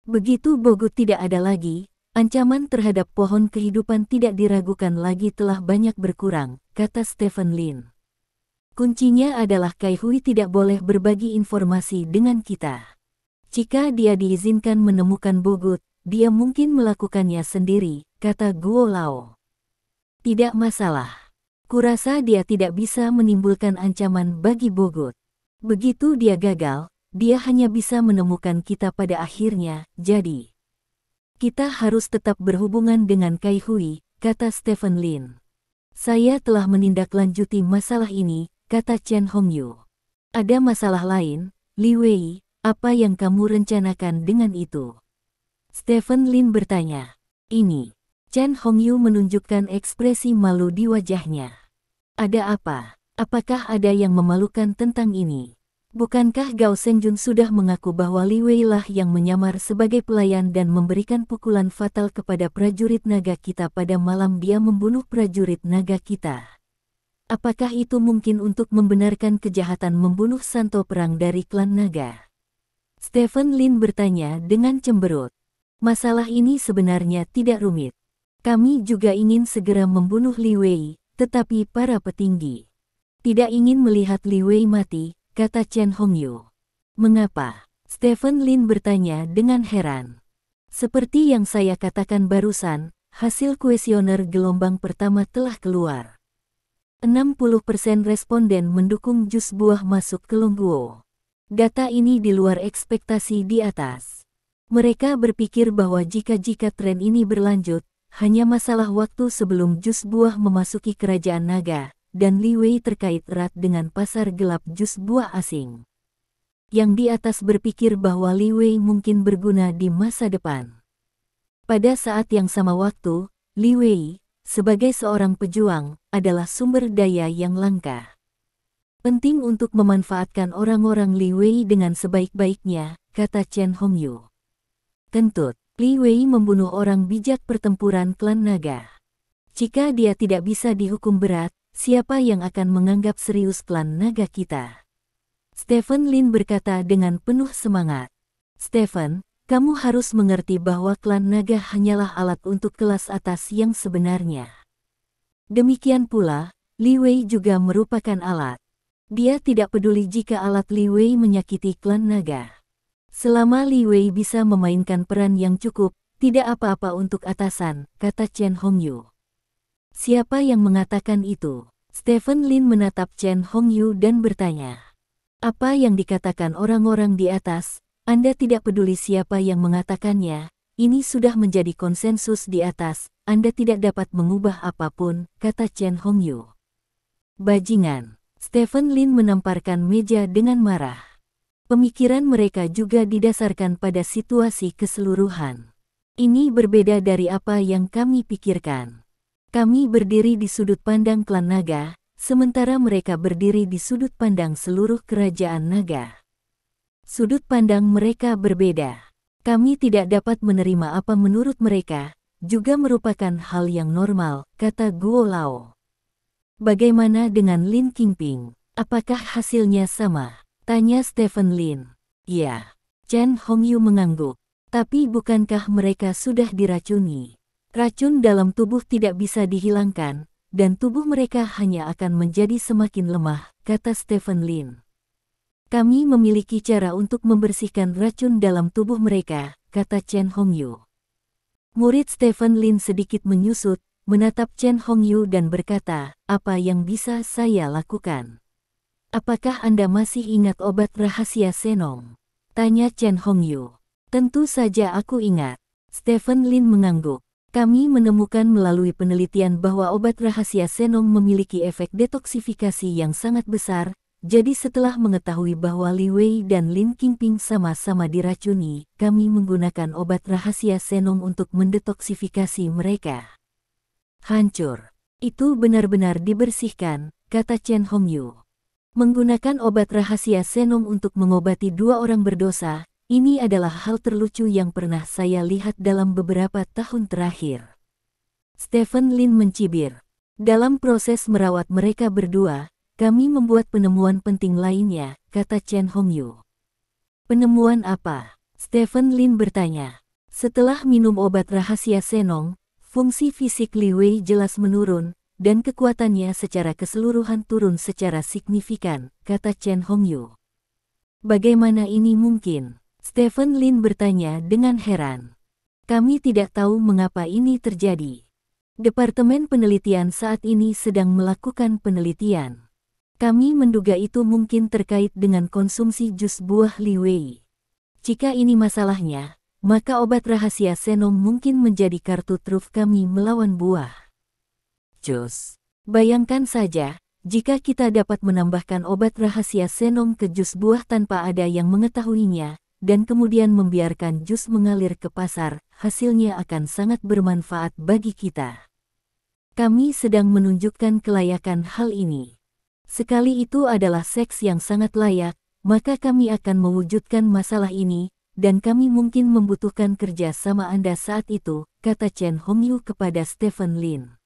Begitu Bogut tidak ada lagi, ancaman terhadap pohon kehidupan tidak diragukan lagi telah banyak berkurang, kata Stephen Lin. Kuncinya adalah Kai Hui tidak boleh berbagi informasi dengan kita. Jika dia diizinkan menemukan Bogut, dia mungkin melakukannya sendiri, kata Guo Lao. Tidak masalah. Kurasa dia tidak bisa menimbulkan ancaman bagi Bogut. Begitu dia gagal, dia hanya bisa menemukan kita pada akhirnya, jadi kita harus tetap berhubungan dengan Kai Hui, kata Stephen Lin. Saya telah menindaklanjuti masalah ini, kata Chen Hongyu. Ada masalah lain, Li Wei, apa yang kamu rencanakan dengan itu? Stephen Lin bertanya. Ini. Chen Hongyu menunjukkan ekspresi malu di wajahnya. Ada apa? Apakah ada yang memalukan tentang ini? Bukankah Gao Sengjun sudah mengaku bahwa Li Wei lah yang menyamar sebagai pelayan dan memberikan pukulan fatal kepada prajurit naga kita pada malam dia membunuh prajurit naga kita? Apakah itu mungkin untuk membenarkan kejahatan membunuh santo perang dari klan naga? Stephen Lin bertanya dengan cemberut. Masalah ini sebenarnya tidak rumit. Kami juga ingin segera membunuh Li Wei, tetapi para petinggi tidak ingin melihat Li Wei mati, kata Chen Hongyu. Mengapa? Stephen Lin bertanya dengan heran. Seperti yang saya katakan barusan, hasil kuesioner gelombang pertama telah keluar. 60% responden mendukung jus buah masuk ke Longguo. Data ini di luar ekspektasi di atas. Mereka berpikir bahwa jika tren ini berlanjut, hanya masalah waktu sebelum jus buah memasuki kerajaan naga, dan Li Wei terkait erat dengan pasar gelap jus buah asing. Yang di atas berpikir bahwa Li Wei mungkin berguna di masa depan. Pada saat yang sama waktu, Li Wei, sebagai seorang pejuang, adalah sumber daya yang langka. Penting untuk memanfaatkan orang-orang Li Wei dengan sebaik-baiknya, kata Chen Hongyu. Kentut, Li Wei membunuh orang bijak pertempuran klan naga. Jika dia tidak bisa dihukum berat, siapa yang akan menganggap serius klan naga kita? Stephen Lin berkata dengan penuh semangat. Stephen, kamu harus mengerti bahwa klan naga hanyalah alat untuk kelas atas yang sebenarnya. Demikian pula, Li Wei juga merupakan alat. Dia tidak peduli jika alat Li Wei menyakiti klan naga. Selama Li Wei bisa memainkan peran yang cukup, tidak apa-apa untuk atasan, kata Chen Hongyu. Siapa yang mengatakan itu? Stephen Lin menatap Chen Hongyu dan bertanya. Apa yang dikatakan orang-orang di atas? Anda tidak peduli siapa yang mengatakannya, ini sudah menjadi konsensus di atas, Anda tidak dapat mengubah apapun, kata Chen Hongyu. Bajingan, Stephen Lin menamparkan meja dengan marah. Pemikiran mereka juga didasarkan pada situasi keseluruhan. Ini berbeda dari apa yang kami pikirkan. Kami berdiri di sudut pandang klan naga, sementara mereka berdiri di sudut pandang seluruh kerajaan naga. Sudut pandang mereka berbeda. Kami tidak dapat menerima apa menurut mereka, juga merupakan hal yang normal, kata Guo Lao. Bagaimana dengan Lin Qingping? Apakah hasilnya sama? Tanya Stephen Lin. Ya. Chen Hongyu mengangguk. Tapi bukankah mereka sudah diracuni? Racun dalam tubuh tidak bisa dihilangkan, dan tubuh mereka hanya akan menjadi semakin lemah, kata Stephen Lin. Kami memiliki cara untuk membersihkan racun dalam tubuh mereka, kata Chen Hongyu. Murid Stephen Lin sedikit menyusut, menatap Chen Hongyu dan berkata, apa yang bisa saya lakukan? Apakah Anda masih ingat obat rahasia Senong? Tanya Chen Hongyu. Tentu saja aku ingat. Stephen Lin mengangguk. Kami menemukan melalui penelitian bahwa obat rahasia Senong memiliki efek detoksifikasi yang sangat besar. Jadi setelah mengetahui bahwa Li Wei dan Lin Qingping sama-sama diracuni, kami menggunakan obat rahasia Senong untuk mendetoksifikasi mereka. Hancur. Itu benar-benar dibersihkan, kata Chen Hongyu. Menggunakan obat rahasia Senong untuk mengobati dua orang berdosa, ini adalah hal terlucu yang pernah saya lihat dalam beberapa tahun terakhir. Stephen Lin mencibir. Dalam proses merawat mereka berdua, kami membuat penemuan penting lainnya, kata Chen Hongyu. Penemuan apa? Stephen Lin bertanya. Setelah minum obat rahasia Senong, fungsi fisik Li Wei jelas menurun, dan kekuatannya secara keseluruhan turun secara signifikan, kata Chen Hongyu. Bagaimana ini mungkin? Stephen Lin bertanya dengan heran. Kami tidak tahu mengapa ini terjadi. Departemen penelitian saat ini sedang melakukan penelitian. Kami menduga itu mungkin terkait dengan konsumsi jus buah Li Wei. Jika ini masalahnya, maka obat rahasia Senong mungkin menjadi kartu truf kami melawan buah. Jus. Bayangkan saja, jika kita dapat menambahkan obat rahasia Senong ke jus buah tanpa ada yang mengetahuinya, dan kemudian membiarkan jus mengalir ke pasar, hasilnya akan sangat bermanfaat bagi kita. Kami sedang menunjukkan kelayakan hal ini. Sekali itu adalah seks yang sangat layak, maka kami akan mewujudkan masalah ini, dan kami mungkin membutuhkan kerja sama Anda saat itu, kata Chen Hongyu kepada Stephen Lin.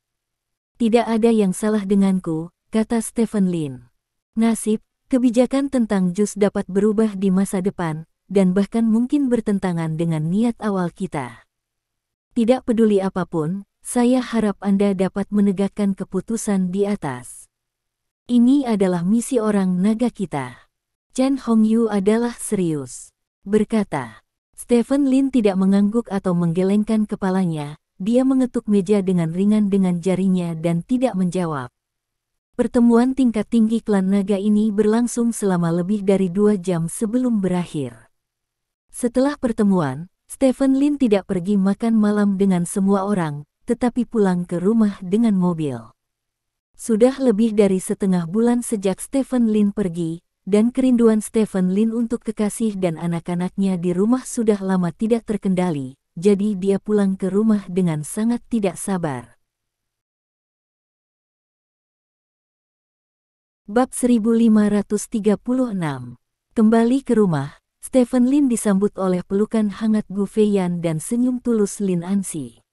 Tidak ada yang salah denganku, kata Stephen Lin. Nasib, kebijakan tentang jus dapat berubah di masa depan, dan bahkan mungkin bertentangan dengan niat awal kita. Tidak peduli apapun, saya harap Anda dapat menegakkan keputusan di atas. Ini adalah misi orang naga kita. Chen Hongyu adalah serius. Berkata. Stephen Lin tidak mengangguk atau menggelengkan kepalanya, dia mengetuk meja dengan ringan dengan jarinya dan tidak menjawab. Pertemuan tingkat tinggi klan naga ini berlangsung selama lebih dari 2 jam sebelum berakhir. Setelah pertemuan, Stephen Lin tidak pergi makan malam dengan semua orang, tetapi pulang ke rumah dengan mobil. Sudah lebih dari setengah bulan sejak Stephen Lin pergi, dan kerinduan Stephen Lin untuk kekasih dan anak-anaknya di rumah sudah lama tidak terkendali, jadi dia pulang ke rumah dengan sangat tidak sabar. Bab 1536. Kembali ke rumah, Stephen Lin disambut oleh pelukan hangat Gu Feiyan dan senyum tulus Lin Anxi.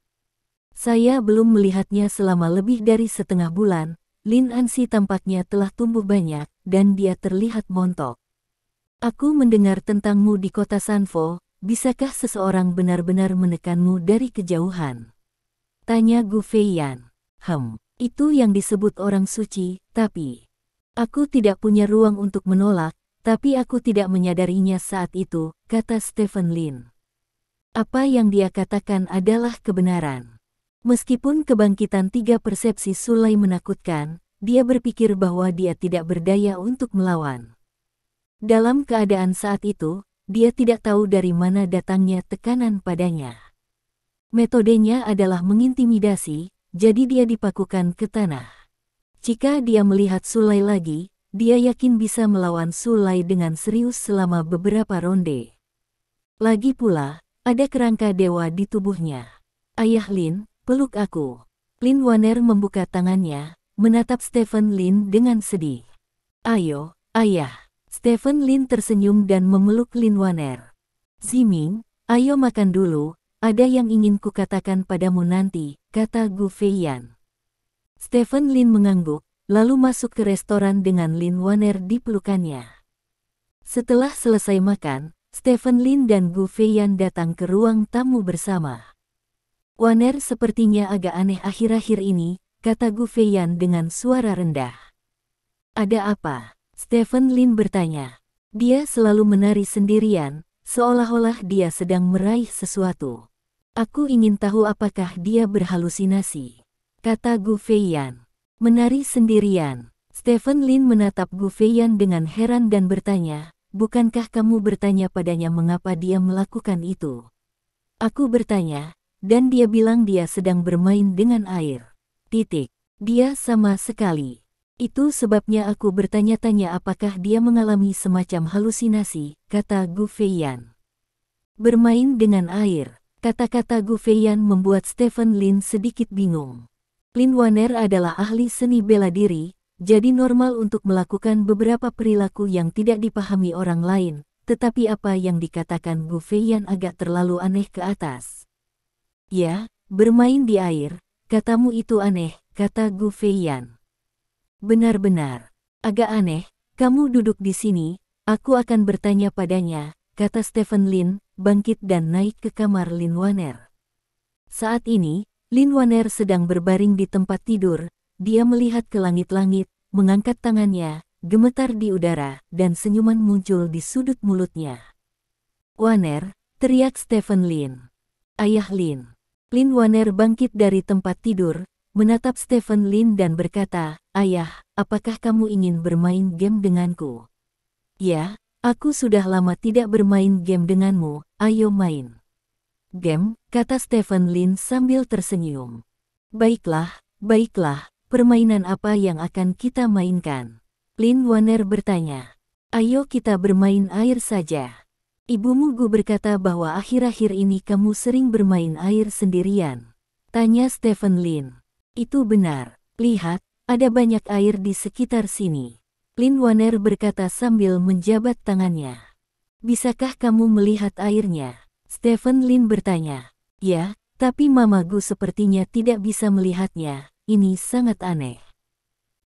Saya belum melihatnya selama lebih dari setengah bulan. Lin Anxi tampaknya telah tumbuh banyak, dan dia terlihat montok. Aku mendengar tentangmu di kota Sanfo, bisakah seseorang benar-benar menekanmu dari kejauhan? Tanya Gu Feiyan. Itu yang disebut orang suci, tapi aku tidak punya ruang untuk menolak, tapi aku tidak menyadarinya saat itu, kata Stephen Lin. Apa yang dia katakan adalah kebenaran. Meskipun kebangkitan 3 persepsi Sulai menakutkan, dia berpikir bahwa dia tidak berdaya untuk melawan. Dalam keadaan saat itu, dia tidak tahu dari mana datangnya tekanan padanya. Metodenya adalah mengintimidasi, jadi dia dipakukan ke tanah. Jika dia melihat Sulai lagi, dia yakin bisa melawan Sulai dengan serius selama beberapa ronde. Lagi pula, ada kerangka dewa di tubuhnya. Ayah Lin, peluk aku. Lin Waner membuka tangannya, menatap Stephen Lin dengan sedih. Ayo, ayah. Stephen Lin tersenyum dan memeluk Lin Waner. Ziming, ayo makan dulu, ada yang ingin kukatakan padamu nanti, kata Gu Feiyan. Stephen Lin mengangguk, lalu masuk ke restoran dengan Lin Waner di pelukannya. Setelah selesai makan, Stephen Lin dan Gu Feiyan datang ke ruang tamu bersama. Waner sepertinya agak aneh akhir-akhir ini, kata Gu Feiyan dengan suara rendah. Ada apa? Stephen Lin bertanya. Dia selalu menari sendirian, seolah-olah dia sedang meraih sesuatu. Aku ingin tahu apakah dia berhalusinasi, kata Gu Feiyan. Menari sendirian. Stephen Lin menatap Gu Feiyan dengan heran dan bertanya, bukankah kamu bertanya padanya mengapa dia melakukan itu? Aku bertanya, dan dia bilang dia sedang bermain dengan air. Dia sama sekali. Itu sebabnya aku bertanya-tanya apakah dia mengalami semacam halusinasi, kata Gu Feiyan. Bermain dengan air. Kata-kata Gu Feiyan membuat Stephen Lin sedikit bingung. Lin Waner adalah ahli seni bela diri, jadi normal untuk melakukan beberapa perilaku yang tidak dipahami orang lain, tetapi apa yang dikatakan Gu Feiyan agak terlalu aneh ke atas. Ya, bermain di air, katamu itu aneh, kata Gu Feiyan. Benar-benar, agak aneh, kamu duduk di sini, aku akan bertanya padanya, kata Stephen Lin, bangkit dan naik ke kamar Lin Waner. Saat ini, Lin Waner sedang berbaring di tempat tidur, dia melihat ke langit-langit, mengangkat tangannya, gemetar di udara, dan senyuman muncul di sudut mulutnya. Waner, teriak Stephen Lin. Ayah Lin. Lin Waner bangkit dari tempat tidur, menatap Stephen Lin dan berkata, Ayah, apakah kamu ingin bermain game denganku? Ya, aku sudah lama tidak bermain game denganmu, ayo main. Game, kata Stephen Lin sambil tersenyum. Baiklah, permainan apa yang akan kita mainkan? Lin Waner bertanya. Ayo kita bermain air saja. Ibumu Gu berkata bahwa akhir-akhir ini kamu sering bermain air sendirian. Tanya Stephen Lin. Itu benar, lihat, ada banyak air di sekitar sini. Lin Waner berkata sambil menjabat tangannya. Bisakah kamu melihat airnya? Stephen Lin bertanya. Ya, tapi Mama Gu sepertinya tidak bisa melihatnya, ini sangat aneh.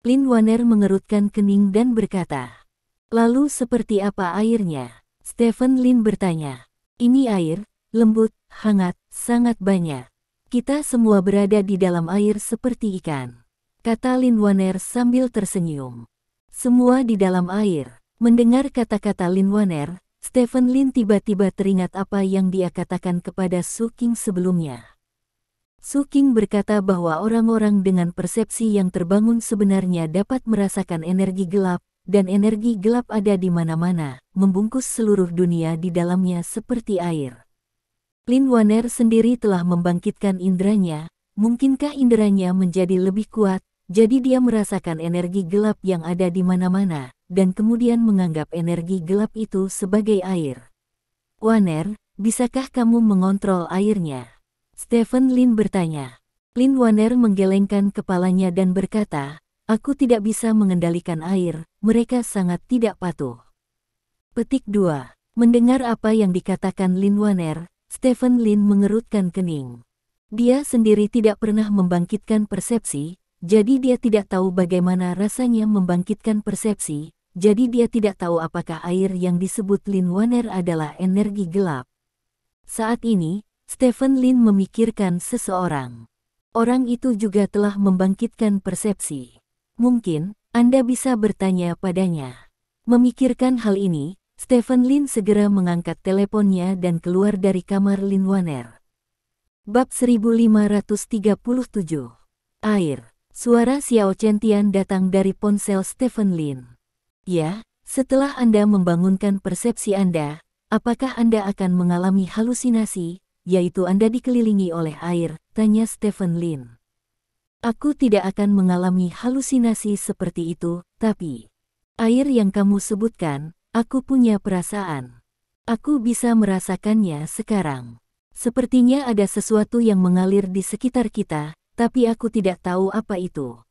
Lin Waner mengerutkan kening dan berkata. Lalu seperti apa airnya? Stephen Lin bertanya. Ini air, lembut, hangat, sangat banyak. Kita semua berada di dalam air seperti ikan. Kata Lin Waner sambil tersenyum. Semua di dalam air. Mendengar kata-kata Lin Waner, Stephen Lin tiba-tiba teringat apa yang dia katakan kepada Su Qing sebelumnya. Su Qing berkata bahwa orang-orang dengan persepsi yang terbangun sebenarnya dapat merasakan energi gelap, dan energi gelap ada di mana-mana, membungkus seluruh dunia di dalamnya seperti air. Lin Waner sendiri telah membangkitkan inderanya, mungkinkah inderanya menjadi lebih kuat, jadi dia merasakan energi gelap yang ada di mana-mana, dan kemudian menganggap energi gelap itu sebagai air. Waner, bisakah kamu mengontrol airnya? Stephen Lin bertanya. Lin Waner menggelengkan kepalanya dan berkata, aku tidak bisa mengendalikan air, mereka sangat tidak patuh. Petik 2. Mendengar apa yang dikatakan Lin Waner, Stephen Lin mengerutkan kening. Dia sendiri tidak pernah membangkitkan persepsi, jadi dia tidak tahu bagaimana rasanya membangkitkan persepsi, jadi dia tidak tahu apakah air yang disebut Lin Waner adalah energi gelap. Saat ini, Stephen Lin memikirkan seseorang. Orang itu juga telah membangkitkan persepsi. Mungkin, Anda bisa bertanya padanya. Memikirkan hal ini, Stephen Lin segera mengangkat teleponnya dan keluar dari kamar Lin Waner. Bab 1537. Air. Suara Xiao Chentian datang dari ponsel Stephen Lin. Ya, setelah Anda membangunkan persepsi Anda, apakah Anda akan mengalami halusinasi, yaitu Anda dikelilingi oleh air, tanya Stephen Lin. Aku tidak akan mengalami halusinasi seperti itu, tapi air yang kamu sebutkan, aku punya perasaan. Aku bisa merasakannya sekarang. Sepertinya ada sesuatu yang mengalir di sekitar kita, tapi aku tidak tahu apa itu.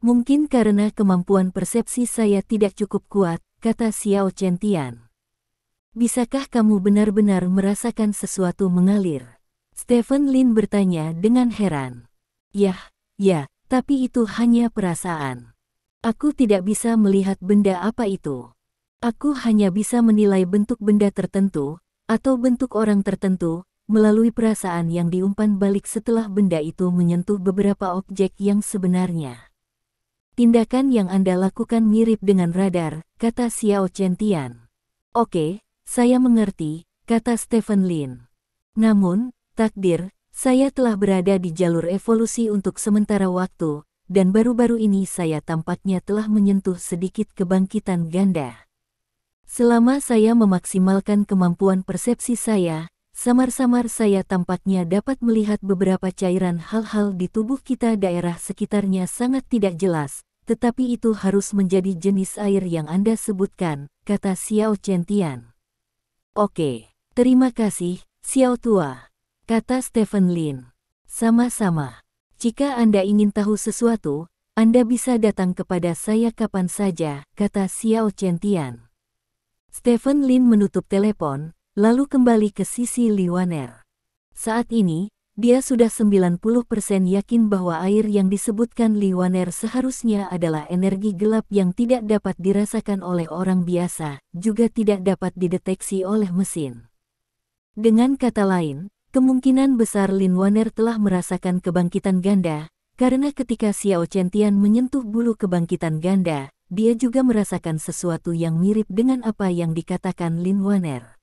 Mungkin karena kemampuan persepsi saya tidak cukup kuat, kata Xiao Chentian. Bisakah kamu benar-benar merasakan sesuatu mengalir? Stephen Lin bertanya dengan heran. Ya, tapi itu hanya perasaan. Aku tidak bisa melihat benda apa itu. Aku hanya bisa menilai bentuk benda tertentu, atau bentuk orang tertentu, melalui perasaan yang diumpan balik setelah benda itu menyentuh beberapa objek yang sebenarnya. Tindakan yang Anda lakukan mirip dengan radar, kata Xiao Chentian. Oke, saya mengerti, kata Stephen Lin. Namun, takdir, saya telah berada di jalur evolusi untuk sementara waktu, dan baru-baru ini saya tampaknya telah menyentuh sedikit kebangkitan ganda. Selama saya memaksimalkan kemampuan persepsi saya, samar-samar saya tampaknya dapat melihat beberapa cairan hal-hal di tubuh kita daerah sekitarnya sangat tidak jelas, tetapi itu harus menjadi jenis air yang Anda sebutkan, kata Xiao Chentian. Oke, terima kasih, Xiao Tua, kata Stephen Lin. Sama-sama. Jika Anda ingin tahu sesuatu, Anda bisa datang kepada saya kapan saja, kata Xiao Chentian. Stephen Lin menutup telepon, lalu kembali ke sisi Li Waner. Saat ini, dia sudah 90% yakin bahwa air yang disebutkan Li Waner seharusnya adalah energi gelap yang tidak dapat dirasakan oleh orang biasa, juga tidak dapat dideteksi oleh mesin. Dengan kata lain, kemungkinan besar Lin Waner telah merasakan kebangkitan ganda, karena ketika Xiao Chentian menyentuh bulu kebangkitan ganda, dia juga merasakan sesuatu yang mirip dengan apa yang dikatakan Lin Waner.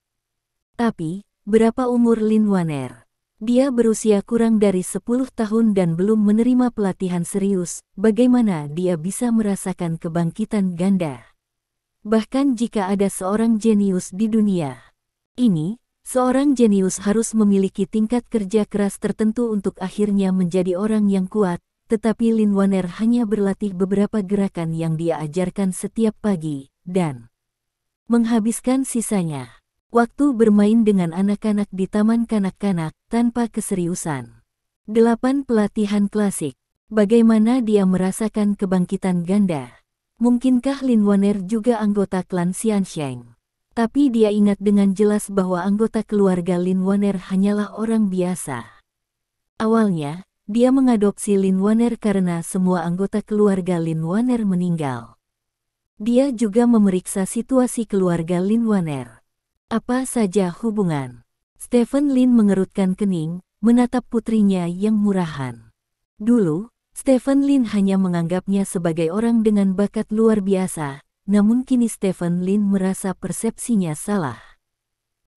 Tapi, berapa umur Lin Waner? Dia berusia kurang dari 10 tahun dan belum menerima pelatihan serius, bagaimana dia bisa merasakan kebangkitan ganda? Bahkan jika ada seorang jenius di dunia ini, seorang jenius harus memiliki tingkat kerja keras tertentu untuk akhirnya menjadi orang yang kuat, tetapi Lin Waner hanya berlatih beberapa gerakan yang dia ajarkan setiap pagi, dan menghabiskan sisanya waktu bermain dengan anak-anak di taman kanak-kanak tanpa keseriusan. 8 pelatihan klasik. Bagaimana dia merasakan kebangkitan ganda? Mungkinkah Lin Waner juga anggota klan Xiansheng? Tapi dia ingat dengan jelas bahwa anggota keluarga Lin Waner hanyalah orang biasa. Awalnya, dia mengadopsi Lin Waner karena semua anggota keluarga Lin Waner meninggal. Dia juga memeriksa situasi keluarga Lin Waner. Apa saja hubungan? Stephen Lin mengerutkan kening, menatap putrinya yang murahan. Dulu, Stephen Lin hanya menganggapnya sebagai orang dengan bakat luar biasa, namun kini Stephen Lin merasa persepsinya salah.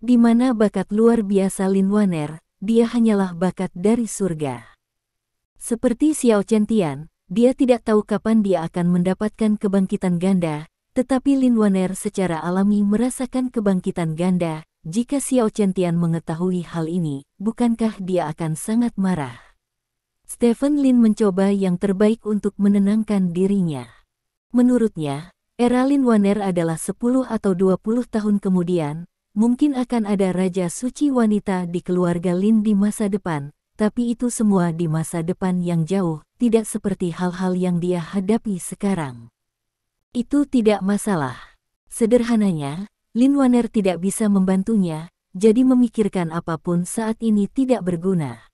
Di mana bakat luar biasa Lin Waner, dia hanyalah bakat dari surga. Seperti Xiao Chentian, dia tidak tahu kapan dia akan mendapatkan kebangkitan ganda, tetapi Lin Waner secara alami merasakan kebangkitan ganda, jika Xiao Chentian mengetahui hal ini, bukankah dia akan sangat marah? Stephen Lin mencoba yang terbaik untuk menenangkan dirinya. Menurutnya, era Lin Waner adalah 10 atau 20 tahun kemudian, mungkin akan ada raja suci wanita di keluarga Lin di masa depan, tapi itu semua di masa depan yang jauh, tidak seperti hal-hal yang dia hadapi sekarang. Itu tidak masalah. Sederhananya, Lin Waner tidak bisa membantunya, jadi memikirkan apapun saat ini tidak berguna.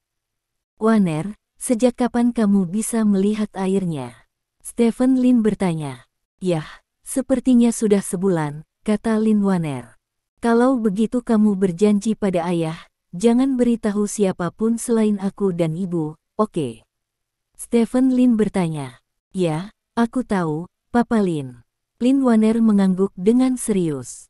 Waner, sejak kapan kamu bisa melihat airnya? Stephen Lin bertanya. Yah, sepertinya sudah sebulan, kata Lin Waner. Kalau begitu kamu berjanji pada ayah, jangan beritahu siapapun selain aku dan ibu, oke? Stephen Lin bertanya. Ya, aku tahu, Papa Lin. Lin Waner mengangguk dengan serius.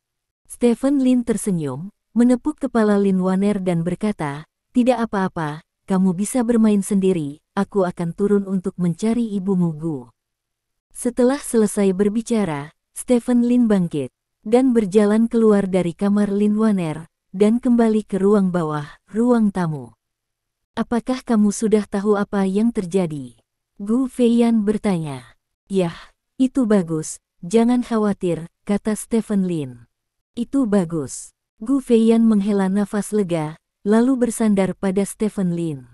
Stephen Lin tersenyum, menepuk kepala Lin Waner dan berkata, tidak apa-apa, kamu bisa bermain sendiri, aku akan turun untuk mencari ibumu Gu. Setelah selesai berbicara, Stephen Lin bangkit, dan berjalan keluar dari kamar Lin Waner, dan kembali ke ruang bawah, ruang tamu. Apakah kamu sudah tahu apa yang terjadi? Gu Feiyan bertanya. Yah, itu bagus, jangan khawatir, kata Stephen Lin. Itu bagus. Gu Feiyan menghela nafas lega, lalu bersandar pada Stephen Lin.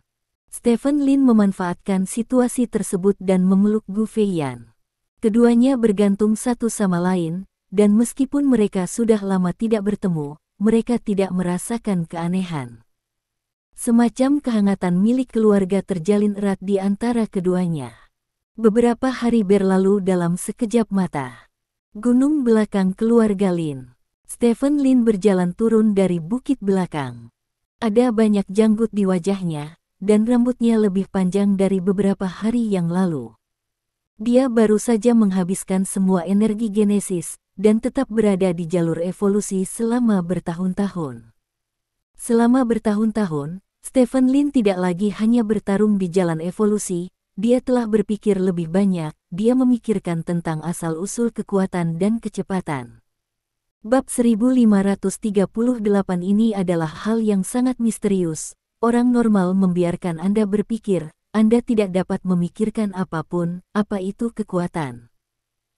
Stephen Lin memanfaatkan situasi tersebut dan memeluk Gu Feiyan. Keduanya bergantung satu sama lain, dan meskipun mereka sudah lama tidak bertemu, mereka tidak merasakan keanehan. Semacam kehangatan milik keluarga terjalin erat di antara keduanya. Beberapa hari berlalu dalam sekejap mata. Gunung belakang keluarga Lin. Stephen Lin berjalan turun dari bukit belakang. Ada banyak janggut di wajahnya, dan rambutnya lebih panjang dari beberapa hari yang lalu. Dia baru saja menghabiskan semua energi genesis, dan tetap berada di jalur evolusi selama bertahun-tahun. Selama bertahun-tahun, Stephen Lin tidak lagi hanya bertarung di jalan evolusi, dia telah berpikir lebih banyak, dia memikirkan tentang asal-usul kekuatan dan kecepatan. Bab 1538 ini adalah hal yang sangat misterius. Orang normal membiarkan Anda berpikir, Anda tidak dapat memikirkan apapun, apa itu kekuatan?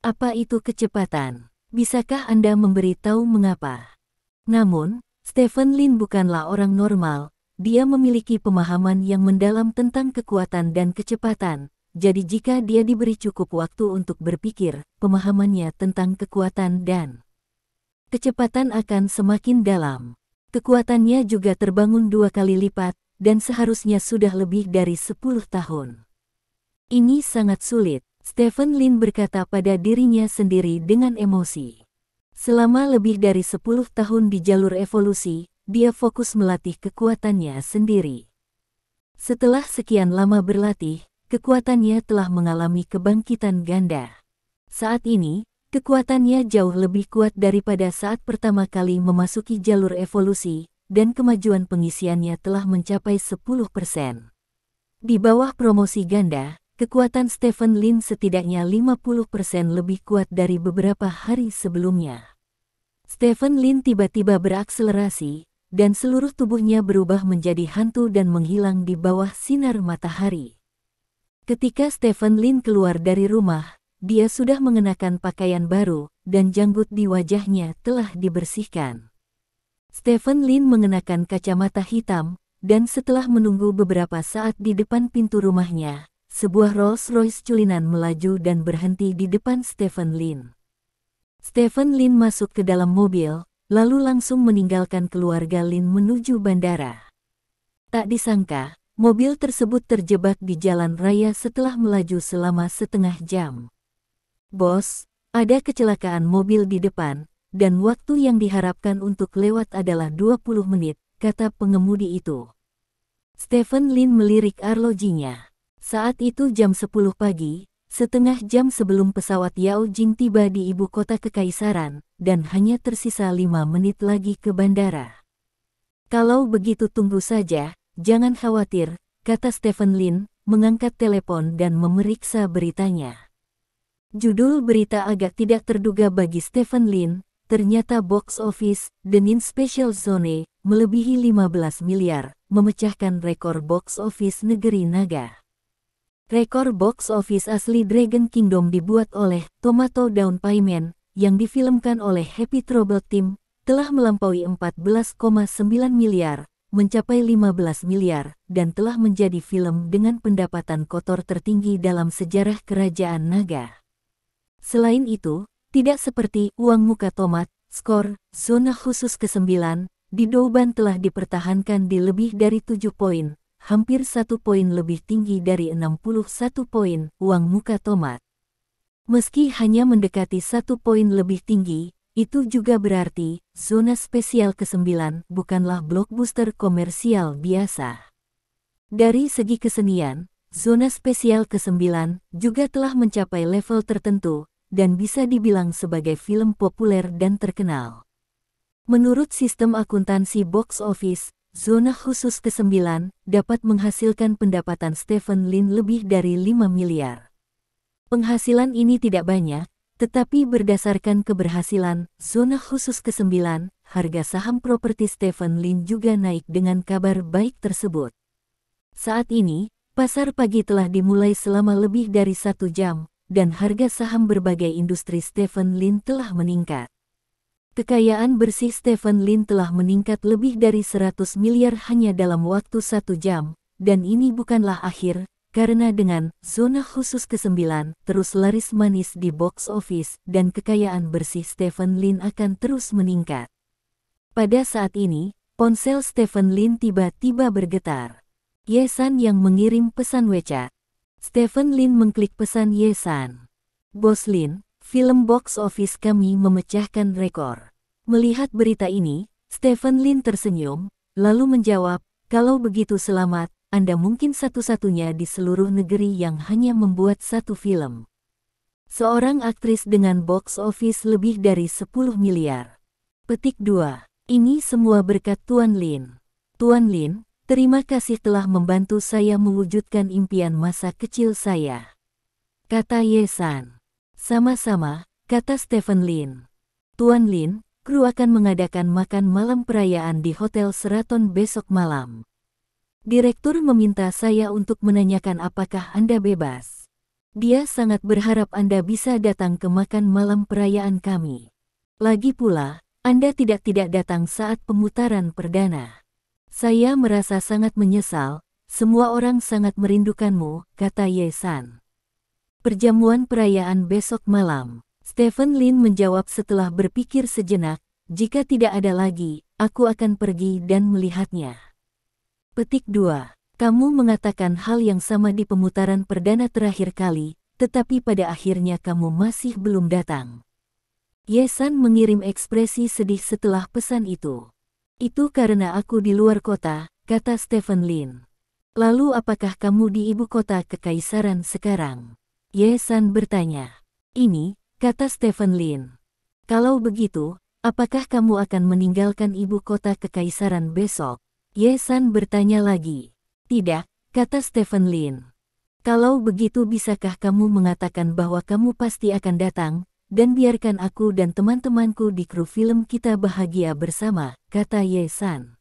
Apa itu kecepatan? Bisakah Anda memberitahu mengapa? Namun, Stephen Lin bukanlah orang normal, dia memiliki pemahaman yang mendalam tentang kekuatan dan kecepatan, jadi jika dia diberi cukup waktu untuk berpikir, pemahamannya tentang kekuatan dan kecepatan akan semakin dalam. Kekuatannya juga terbangun 2 kali lipat, dan seharusnya sudah lebih dari 10 tahun. Ini sangat sulit, Stephen Lin berkata pada dirinya sendiri dengan emosi. Selama lebih dari 10 tahun di jalur evolusi, dia fokus melatih kekuatannya sendiri. Setelah sekian lama berlatih, kekuatannya telah mengalami kebangkitan ganda. Saat ini, kekuatannya jauh lebih kuat daripada saat pertama kali memasuki jalur evolusi, dan kemajuan pengisiannya telah mencapai 10%. Di bawah promosi ganda, kekuatan Stephen Lin setidaknya 50% lebih kuat dari beberapa hari sebelumnya. Stephen Lin tiba-tiba berakselerasi, dan seluruh tubuhnya berubah menjadi hantu dan menghilang di bawah sinar matahari. Ketika Stephen Lin keluar dari rumah, dia sudah mengenakan pakaian baru, dan janggut di wajahnya telah dibersihkan. Stephen Lin mengenakan kacamata hitam, dan setelah menunggu beberapa saat di depan pintu rumahnya, sebuah Rolls-Royce culinan melaju dan berhenti di depan Stephen Lin. Stephen Lin masuk ke dalam mobil, lalu langsung meninggalkan keluarga Lin menuju bandara. Tak disangka, mobil tersebut terjebak di jalan raya setelah melaju selama setengah jam. Bos, ada kecelakaan mobil di depan, dan waktu yang diharapkan untuk lewat adalah 20 menit, kata pengemudi itu. Stephen Lin melirik arlojinya. Saat itu jam 10 pagi, setengah jam sebelum pesawat Yao Jing tiba di ibu kota kekaisaran, dan hanya tersisa 5 menit lagi ke bandara. Kalau begitu tunggu saja, jangan khawatir, kata Stephen Lin, mengangkat telepon dan memeriksa beritanya. Judul berita agak tidak terduga bagi Stephen Lin, ternyata box office The Nin Special Zone melebihi 15 miliar, memecahkan rekor box office negeri naga. Rekor box office asli Dragon Kingdom dibuat oleh Tomato Down Payment, yang difilmkan oleh Happy Trouble Team, telah melampaui 14,9 miliar, mencapai 15 miliar, dan telah menjadi film dengan pendapatan kotor tertinggi dalam sejarah kerajaan naga. Selain itu, tidak seperti Uang Muka Tomat, skor zona khusus ke-9 di Douban telah dipertahankan di lebih dari 7 poin, hampir 1 poin lebih tinggi dari 61 poin Uang Muka Tomat. Meski hanya mendekati 1 poin lebih tinggi, itu juga berarti zona spesial ke-9 bukanlah blockbuster komersial biasa. Dari segi kesenian, zona spesial ke-9 juga telah mencapai level tertentu dan bisa dibilang sebagai film populer dan terkenal. Menurut sistem akuntansi box office, zona khusus ke-9 dapat menghasilkan pendapatan Stephen Lin lebih dari 5 miliar. Penghasilan ini tidak banyak, tetapi berdasarkan keberhasilan zona khusus ke-9, harga saham properti Stephen Lin juga naik dengan kabar baik tersebut. Saat ini, pasar pagi telah dimulai selama lebih dari 1 jam, dan harga saham berbagai industri Stephen Lin telah meningkat. Kekayaan bersih Stephen Lin telah meningkat lebih dari 100 miliar hanya dalam waktu 1 jam, dan ini bukanlah akhir, karena dengan zona khusus ke-9 terus laris manis di box office dan kekayaan bersih Stephen Lin akan terus meningkat. Pada saat ini, ponsel Stephen Lin tiba-tiba bergetar. Yesan yang mengirim pesan WeChat. Stephen Lin mengklik pesan Yesan. Bos Lin, film box office kami memecahkan rekor. Melihat berita ini, Stephen Lin tersenyum, lalu menjawab, kalau begitu selamat. Anda mungkin satu-satunya di seluruh negeri yang hanya membuat satu film. Seorang aktris dengan box office lebih dari 10 miliar. Petik 2. Ini semua berkat Tuan Lin. Tuan Lin, terima kasih telah membantu saya mewujudkan impian masa kecil saya. Kata Yesan. Sama-sama, kata Stephen Lin. Tuan Lin, kru akan mengadakan makan malam perayaan di Hotel Sheraton besok malam. Direktur meminta saya untuk menanyakan apakah Anda bebas. Dia sangat berharap Anda bisa datang ke makan malam perayaan kami. Lagi pula, Anda tidak datang saat pemutaran perdana. Saya merasa sangat menyesal, semua orang sangat merindukanmu, kata Yesan. Perjamuan perayaan besok malam. Stephen Lin menjawab setelah berpikir sejenak, jika tidak ada lagi, aku akan pergi dan melihatnya. Petik 2. Kamu mengatakan hal yang sama di pemutaran perdana terakhir kali, tetapi pada akhirnya kamu masih belum datang. Yesan mengirim ekspresi sedih setelah pesan itu. Itu karena aku di luar kota, kata Stephen Lin. Lalu apakah kamu di ibu kota kekaisaran sekarang? Yesan bertanya. Ini, kata Stephen Lin. Kalau begitu, apakah kamu akan meninggalkan ibu kota kekaisaran besok? Yesan bertanya lagi. Tidak, kata Stephen Lin. Kalau begitu bisakah kamu mengatakan bahwa kamu pasti akan datang, dan biarkan aku dan teman-temanku di kru film kita bahagia bersama, kata Yesan.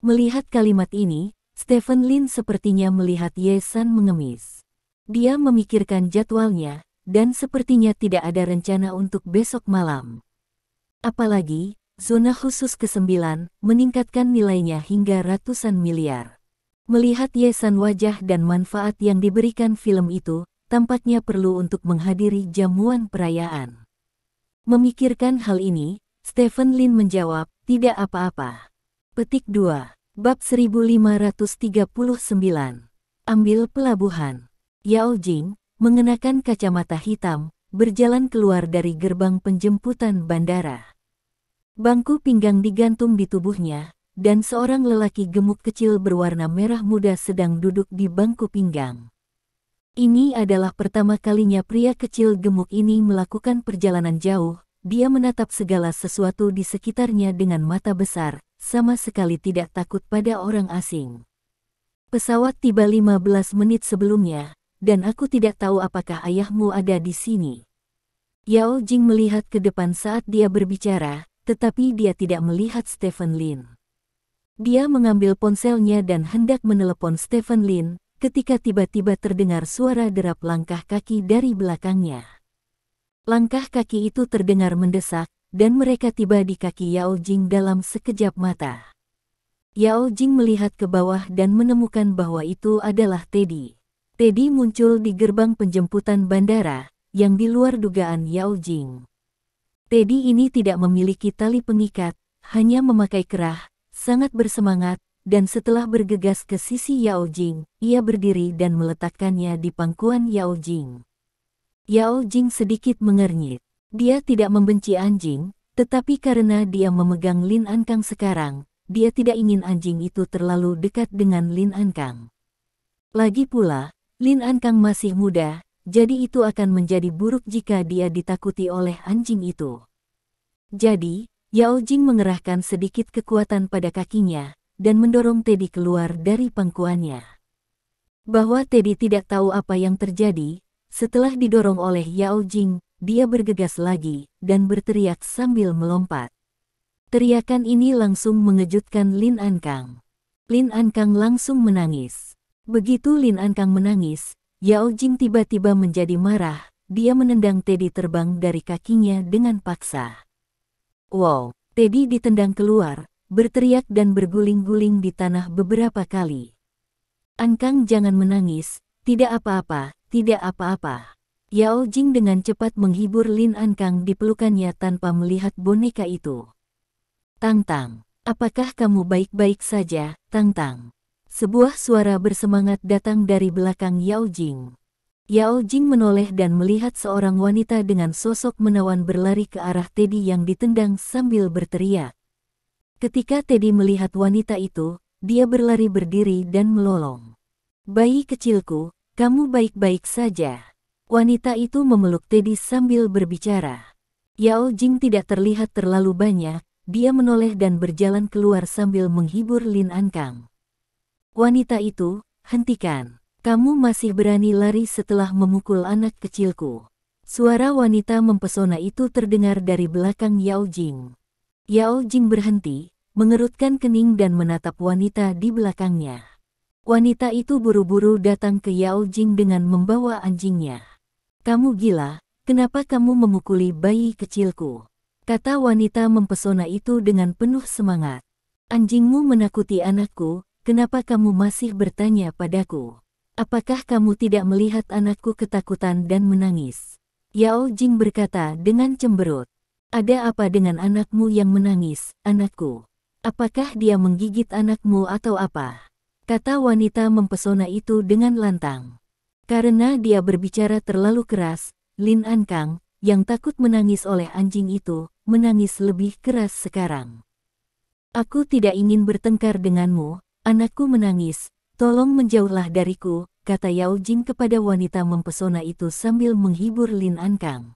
Melihat kalimat ini, Stephen Lin sepertinya melihat Yesan mengemis. Dia memikirkan jadwalnya, dan sepertinya tidak ada rencana untuk besok malam. Apalagi, zona khusus ke-9 meningkatkan nilainya hingga ratusan miliar. Melihat Yesan wajah dan manfaat yang diberikan film itu, tampaknya perlu untuk menghadiri jamuan perayaan. Memikirkan hal ini, Stephen Lin menjawab, tidak apa-apa. Petik 2. Bab 1539. Ambil pelabuhan. Yao Jing, mengenakan kacamata hitam, berjalan keluar dari gerbang penjemputan bandara. Bangku pinggang digantung di tubuhnya, dan seorang lelaki gemuk kecil berwarna merah muda sedang duduk di bangku pinggang. Ini adalah pertama kalinya pria kecil gemuk ini melakukan perjalanan jauh. Dia menatap segala sesuatu di sekitarnya dengan mata besar, sama sekali tidak takut pada orang asing. Pesawat tiba 15 menit sebelumnya, dan aku tidak tahu apakah ayahmu ada di sini. Yao Jing melihat ke depan saat dia berbicara, tetapi dia tidak melihat Stephen Lin. Dia mengambil ponselnya dan hendak menelepon Stephen Lin, ketika tiba-tiba terdengar suara derap langkah kaki dari belakangnya. Langkah kaki itu terdengar mendesak, dan mereka tiba di kaki Yao Jing dalam sekejap mata. Yao Jing melihat ke bawah dan menemukan bahwa itu adalah Teddy. Teddy muncul di gerbang penjemputan bandara, yang di luar dugaan Yao Jing. Teddy ini tidak memiliki tali pengikat, hanya memakai kerah, sangat bersemangat, dan setelah bergegas ke sisi Yao Jing, ia berdiri dan meletakkannya di pangkuan Yao Jing. Yao Jing sedikit mengernyit. Dia tidak membenci anjing, tetapi karena dia memegang Lin Ankang sekarang, dia tidak ingin anjing itu terlalu dekat dengan Lin Ankang. Lagi pula, Lin Ankang masih muda, jadi itu akan menjadi buruk jika dia ditakuti oleh anjing itu. Jadi, Yao Jing mengerahkan sedikit kekuatan pada kakinya, dan mendorong Teddy keluar dari pangkuannya. Bahwa Teddy tidak tahu apa yang terjadi, setelah didorong oleh Yao Jing, dia bergegas lagi, dan berteriak sambil melompat. Teriakan ini langsung mengejutkan Lin Ankang. Lin Ankang langsung menangis. Begitu Lin Ankang menangis, Yao Jing tiba-tiba menjadi marah, dia menendang Teddy terbang dari kakinya dengan paksa. Wow, Teddy ditendang keluar, berteriak dan berguling-guling di tanah beberapa kali. Ankang jangan menangis, tidak apa-apa, tidak apa-apa. Yao Jing dengan cepat menghibur Lin Ankang di pelukannya tanpa melihat boneka itu. Tang Tang, apakah kamu baik-baik saja, Tang Tang? Sebuah suara bersemangat datang dari belakang Yao Jing. Yao Jing menoleh dan melihat seorang wanita dengan sosok menawan berlari ke arah Teddy yang ditendang sambil berteriak. Ketika Teddy melihat wanita itu, dia berlari berdiri dan melolong. Bayi kecilku, kamu baik-baik saja. Wanita itu memeluk Teddy sambil berbicara. Yao Jing tidak terlihat terlalu banyak, dia menoleh dan berjalan keluar sambil menghibur Lin Ankang. Wanita itu, hentikan. Kamu masih berani lari setelah memukul anak kecilku. Suara wanita mempesona itu terdengar dari belakang Yao Jing. Yao Jing berhenti, mengerutkan kening dan menatap wanita di belakangnya. Wanita itu buru-buru datang ke Yao Jing dengan membawa anjingnya. Kamu gila, kenapa kamu memukuli bayi kecilku? Kata wanita mempesona itu dengan penuh semangat. Anjingmu menakuti anakku, kenapa kamu masih bertanya padaku? Apakah kamu tidak melihat anakku ketakutan dan menangis? Yao Jing berkata dengan cemberut. Ada apa dengan anakmu yang menangis, anakku? Apakah dia menggigit anakmu atau apa? Kata wanita mempesona itu dengan lantang. Karena dia berbicara terlalu keras, Lin Ankang, yang takut menangis oleh anjing itu, menangis lebih keras sekarang. Aku tidak ingin bertengkar denganmu, anakku menangis, tolong menjauhlah dariku, kata Yao Jing kepada wanita mempesona itu sambil menghibur Lin Ankang.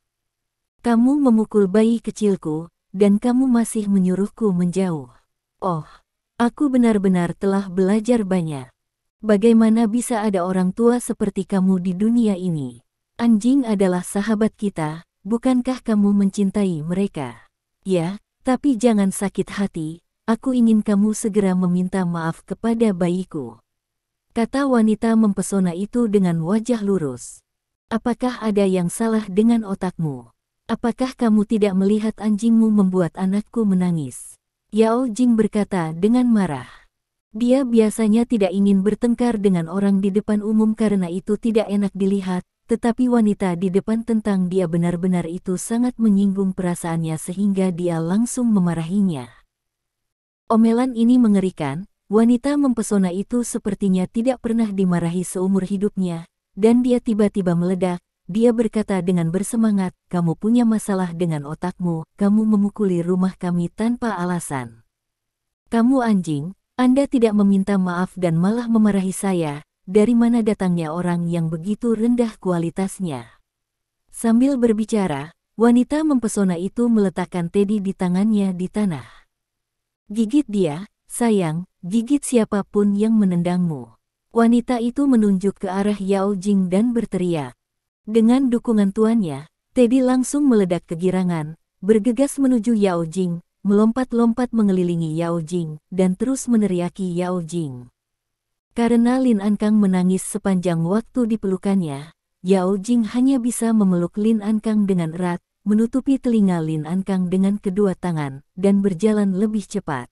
Kamu memukul bayi kecilku, dan kamu masih menyuruhku menjauh. Oh, aku benar-benar telah belajar banyak. Bagaimana bisa ada orang tua seperti kamu di dunia ini? Anjing adalah sahabat kita, bukankah kamu mencintai mereka? Ya, tapi jangan sakit hati, aku ingin kamu segera meminta maaf kepada bayiku. Kata wanita mempesona itu dengan wajah lurus. Apakah ada yang salah dengan otakmu? Apakah kamu tidak melihat anjingmu membuat anakku menangis? Yao Jing berkata dengan marah. Dia biasanya tidak ingin bertengkar dengan orang di depan umum karena itu tidak enak dilihat, tetapi wanita di depan tentang dia benar-benar itu sangat menyinggung perasaannya sehingga dia langsung memarahinya. Omelan ini mengerikan. Wanita mempesona itu sepertinya tidak pernah dimarahi seumur hidupnya, dan dia tiba-tiba meledak. Dia berkata dengan bersemangat, kamu punya masalah dengan otakmu, kamu memukuli rumah kami tanpa alasan. Kamu anjing, Anda tidak meminta maaf dan malah memarahi saya, dari mana datangnya orang yang begitu rendah kualitasnya? Sambil berbicara, wanita mempesona itu meletakkan Teddy di tangannya di tanah. Gigit dia, sayang, gigit siapapun yang menendangmu. Wanita itu menunjuk ke arah Yao Jing dan berteriak. Dengan dukungan tuannya, Teddy langsung meledak kegirangan, bergegas menuju Yao Jing, melompat-lompat mengelilingi Yao Jing, dan terus meneriaki Yao Jing. Karena Lin Ankang menangis sepanjang waktu di pelukannya, Yao Jing hanya bisa memeluk Lin Ankang dengan erat, menutupi telinga Lin Ankang dengan kedua tangan, dan berjalan lebih cepat.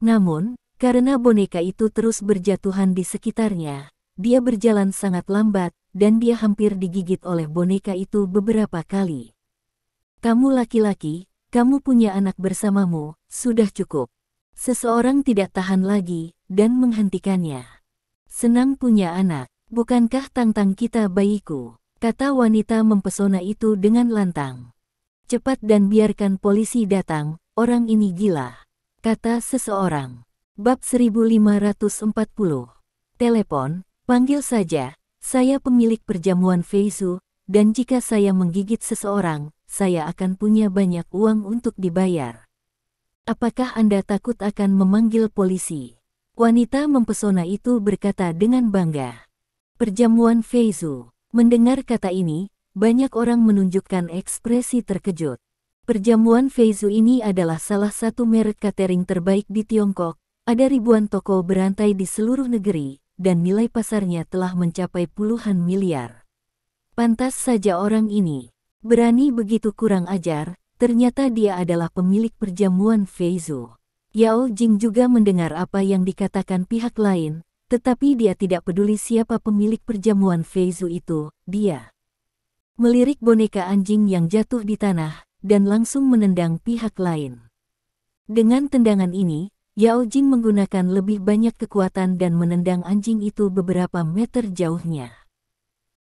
Namun, karena boneka itu terus berjatuhan di sekitarnya, dia berjalan sangat lambat, dan dia hampir digigit oleh boneka itu beberapa kali. Kamu laki-laki, kamu punya anak bersamamu, sudah cukup. Seseorang tidak tahan lagi, dan menghentikannya. Senang punya anak, bukankah tantang kita bayiku? Kata wanita mempesona itu dengan lantang. Cepat dan biarkan polisi datang, orang ini gila. Kata seseorang. Bab 1540. Telepon, panggil saja. Saya pemilik perjamuan Feizu, dan jika saya menggigit seseorang, saya akan punya banyak uang untuk dibayar. Apakah Anda takut akan memanggil polisi? Wanita mempesona itu berkata dengan bangga. Perjamuan Feizu. Mendengar kata ini, banyak orang menunjukkan ekspresi terkejut. Perjamuan Feizu ini adalah salah satu merek catering terbaik di Tiongkok. Ada ribuan toko berantai di seluruh negeri, dan nilai pasarnya telah mencapai puluhan miliar. Pantas saja orang ini berani begitu kurang ajar, ternyata dia adalah pemilik perjamuan Feizu. Yao Jing juga mendengar apa yang dikatakan pihak lain, tetapi dia tidak peduli siapa pemilik perjamuan Feizu itu, dia melirik boneka anjing yang jatuh di tanah, dan langsung menendang pihak lain. Dengan tendangan ini, Yao Jing menggunakan lebih banyak kekuatan dan menendang anjing itu beberapa meter jauhnya.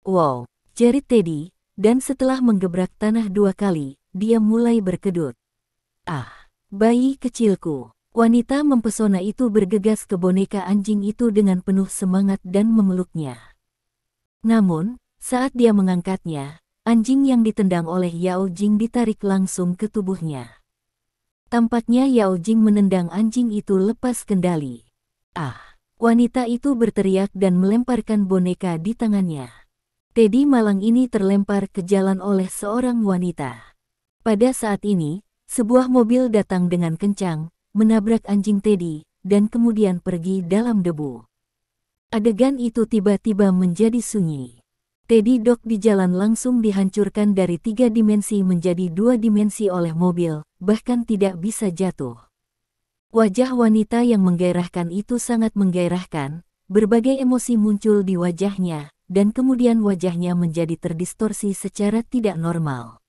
Wow, jerit Teddy, dan setelah menggebrak tanah 2 kali, dia mulai berkedut. Ah, bayi kecilku. Wanita mempesona itu bergegas ke boneka anjing itu dengan penuh semangat dan memeluknya. Namun, saat dia mengangkatnya, anjing yang ditendang oleh Yao Jing ditarik langsung ke tubuhnya. Tampaknya Yao Jing menendang anjing itu lepas kendali. Ah! Wanita itu berteriak dan melemparkan boneka di tangannya. Teddy malang ini terlempar ke jalan oleh seorang wanita. Pada saat ini, sebuah mobil datang dengan kencang, menabrak anjing Teddy, dan kemudian pergi dalam debu. Adegan itu tiba-tiba menjadi sunyi. Teddy Dog di jalan langsung dihancurkan dari 3 dimensi menjadi 2 dimensi oleh mobil, bahkan tidak bisa jatuh. Wajah wanita yang menggairahkan itu sangat menggairahkan, berbagai emosi muncul di wajahnya, dan kemudian wajahnya menjadi terdistorsi secara tidak normal.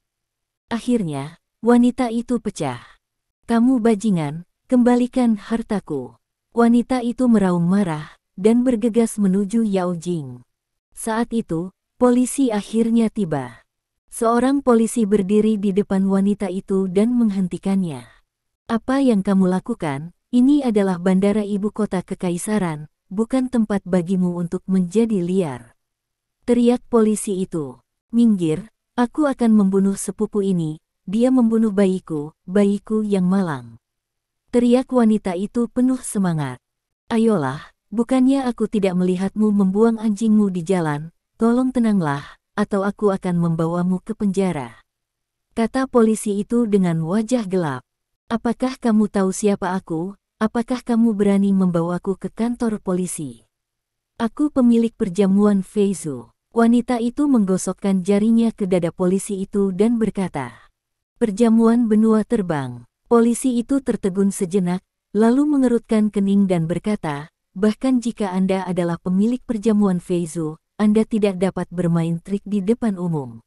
Akhirnya, wanita itu pecah. Kamu bajingan, kembalikan hartaku. Wanita itu meraung marah, dan bergegas menuju Yao Jing. Saat itu, polisi akhirnya tiba. Seorang polisi berdiri di depan wanita itu dan menghentikannya. Apa yang kamu lakukan? Ini adalah bandara ibu kota kekaisaran, bukan tempat bagimu untuk menjadi liar. Teriak polisi itu. Minggir, aku akan membunuh sepupu ini, dia membunuh bayiku, bayiku yang malang. Teriak wanita itu penuh semangat. Ayolah, bukannya aku tidak melihatmu membuang anjingmu di jalan, tolong tenanglah, atau aku akan membawamu ke penjara. Kata polisi itu dengan wajah gelap. Apakah kamu tahu siapa aku? Apakah kamu berani membawaku ke kantor polisi? Aku pemilik perjamuan Feizu. Wanita itu menggosokkan jarinya ke dada polisi itu dan berkata, perjamuan benua terbang. Polisi itu tertegun sejenak, lalu mengerutkan kening dan berkata, bahkan jika Anda adalah pemilik perjamuan Feizu, Anda tidak dapat bermain trik di depan umum.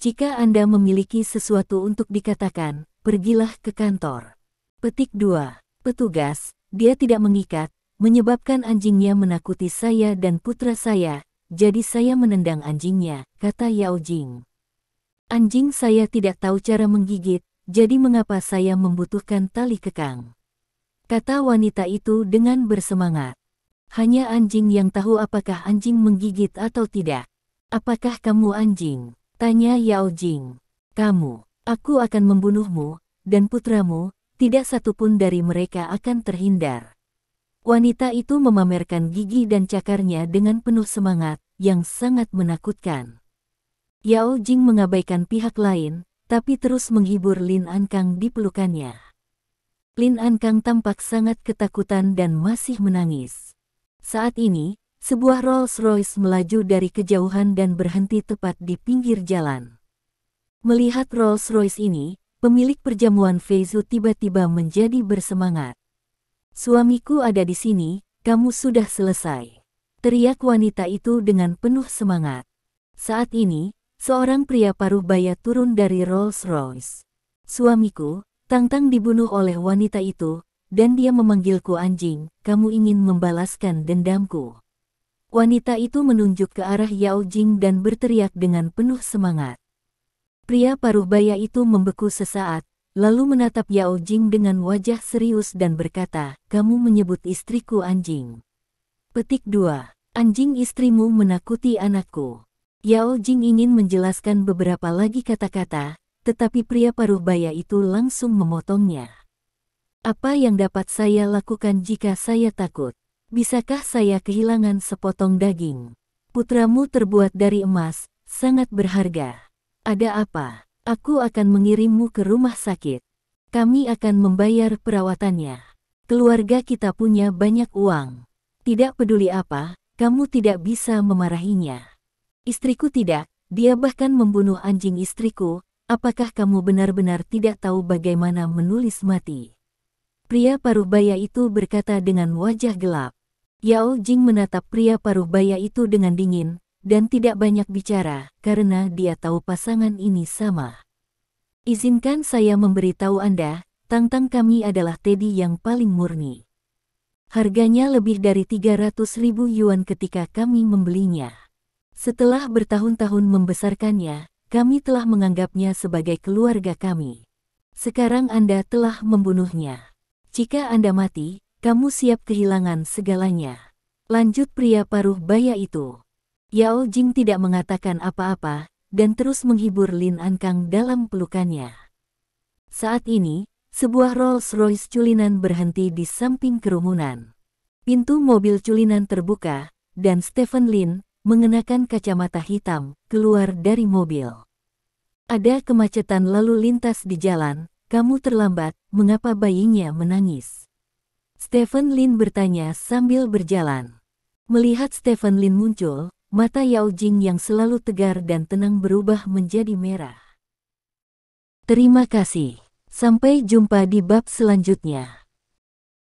Jika Anda memiliki sesuatu untuk dikatakan, pergilah ke kantor. Petik 2. Petugas, dia tidak mengikat, menyebabkan anjingnya menakuti saya dan putra saya, jadi saya menendang anjingnya, kata Yao Jing. Anjing saya tidak tahu cara menggigit, jadi mengapa saya membutuhkan tali kekang? Kata wanita itu dengan bersemangat. Hanya anjing yang tahu apakah anjing menggigit atau tidak. Apakah kamu anjing? Tanya Yao Jing. Kamu, aku akan membunuhmu, dan putramu, tidak satupun dari mereka akan terhindar. Wanita itu memamerkan gigi dan cakarnya dengan penuh semangat, yang sangat menakutkan. Yao Jing mengabaikan pihak lain, tapi terus menghibur Lin Ankang di pelukannya. Lin Ankang tampak sangat ketakutan dan masih menangis. Saat ini, sebuah Rolls-Royce melaju dari kejauhan dan berhenti tepat di pinggir jalan. Melihat Rolls-Royce ini, pemilik perjamuan Feizu tiba-tiba menjadi bersemangat. "Suamiku ada di sini, kamu sudah selesai," teriak wanita itu dengan penuh semangat. Saat ini, seorang pria paruh baya turun dari Rolls-Royce. "Suamiku, Tangtang dibunuh oleh wanita itu, dan dia memanggilku anjing, kamu ingin membalaskan dendamku." Wanita itu menunjuk ke arah Yao Jing dan berteriak dengan penuh semangat. Pria paruh baya itu membeku sesaat, lalu menatap Yao Jing dengan wajah serius dan berkata, "Kamu menyebut istriku anjing." Petik 2. Anjing istrimu menakuti anakku. Yao Jing ingin menjelaskan beberapa lagi kata-kata, tetapi pria paruh baya itu langsung memotongnya. "Apa yang dapat saya lakukan jika saya takut? Bisakah saya kehilangan sepotong daging? Putramu terbuat dari emas, sangat berharga. Ada apa? Aku akan mengirimmu ke rumah sakit. Kami akan membayar perawatannya. Keluarga kita punya banyak uang. Tidak peduli apa, kamu tidak bisa memarahinya. Istriku tidak, dia bahkan membunuh anjing istriku. Apakah kamu benar-benar tidak tahu bagaimana menulis mati?" Pria paruh baya itu berkata dengan wajah gelap. Yao Jing menatap pria paruh baya itu dengan dingin, dan tidak banyak bicara, karena dia tahu pasangan ini sama. "Izinkan saya memberitahu Anda, Tangtang kami adalah Teddy yang paling murni. Harganya lebih dari 300.000 yuan ketika kami membelinya. Setelah bertahun-tahun membesarkannya, kami telah menganggapnya sebagai keluarga kami. Sekarang Anda telah membunuhnya. Jika Anda mati, kamu siap kehilangan segalanya." Lanjut pria paruh baya itu. Yao Jing tidak mengatakan apa-apa, dan terus menghibur Lin Ankang dalam pelukannya. Saat ini, sebuah Rolls-Royce culinan berhenti di samping kerumunan. Pintu mobil culinan terbuka, dan Stephen Lin, mengenakan kacamata hitam, keluar dari mobil. "Ada kemacetan lalu lintas di jalan, kamu terlambat, mengapa bayinya menangis?" Stephen Lin bertanya sambil berjalan. Melihat Stephen Lin muncul, mata Yao Jing yang selalu tegar dan tenang berubah menjadi merah. Terima kasih. Sampai jumpa di bab selanjutnya.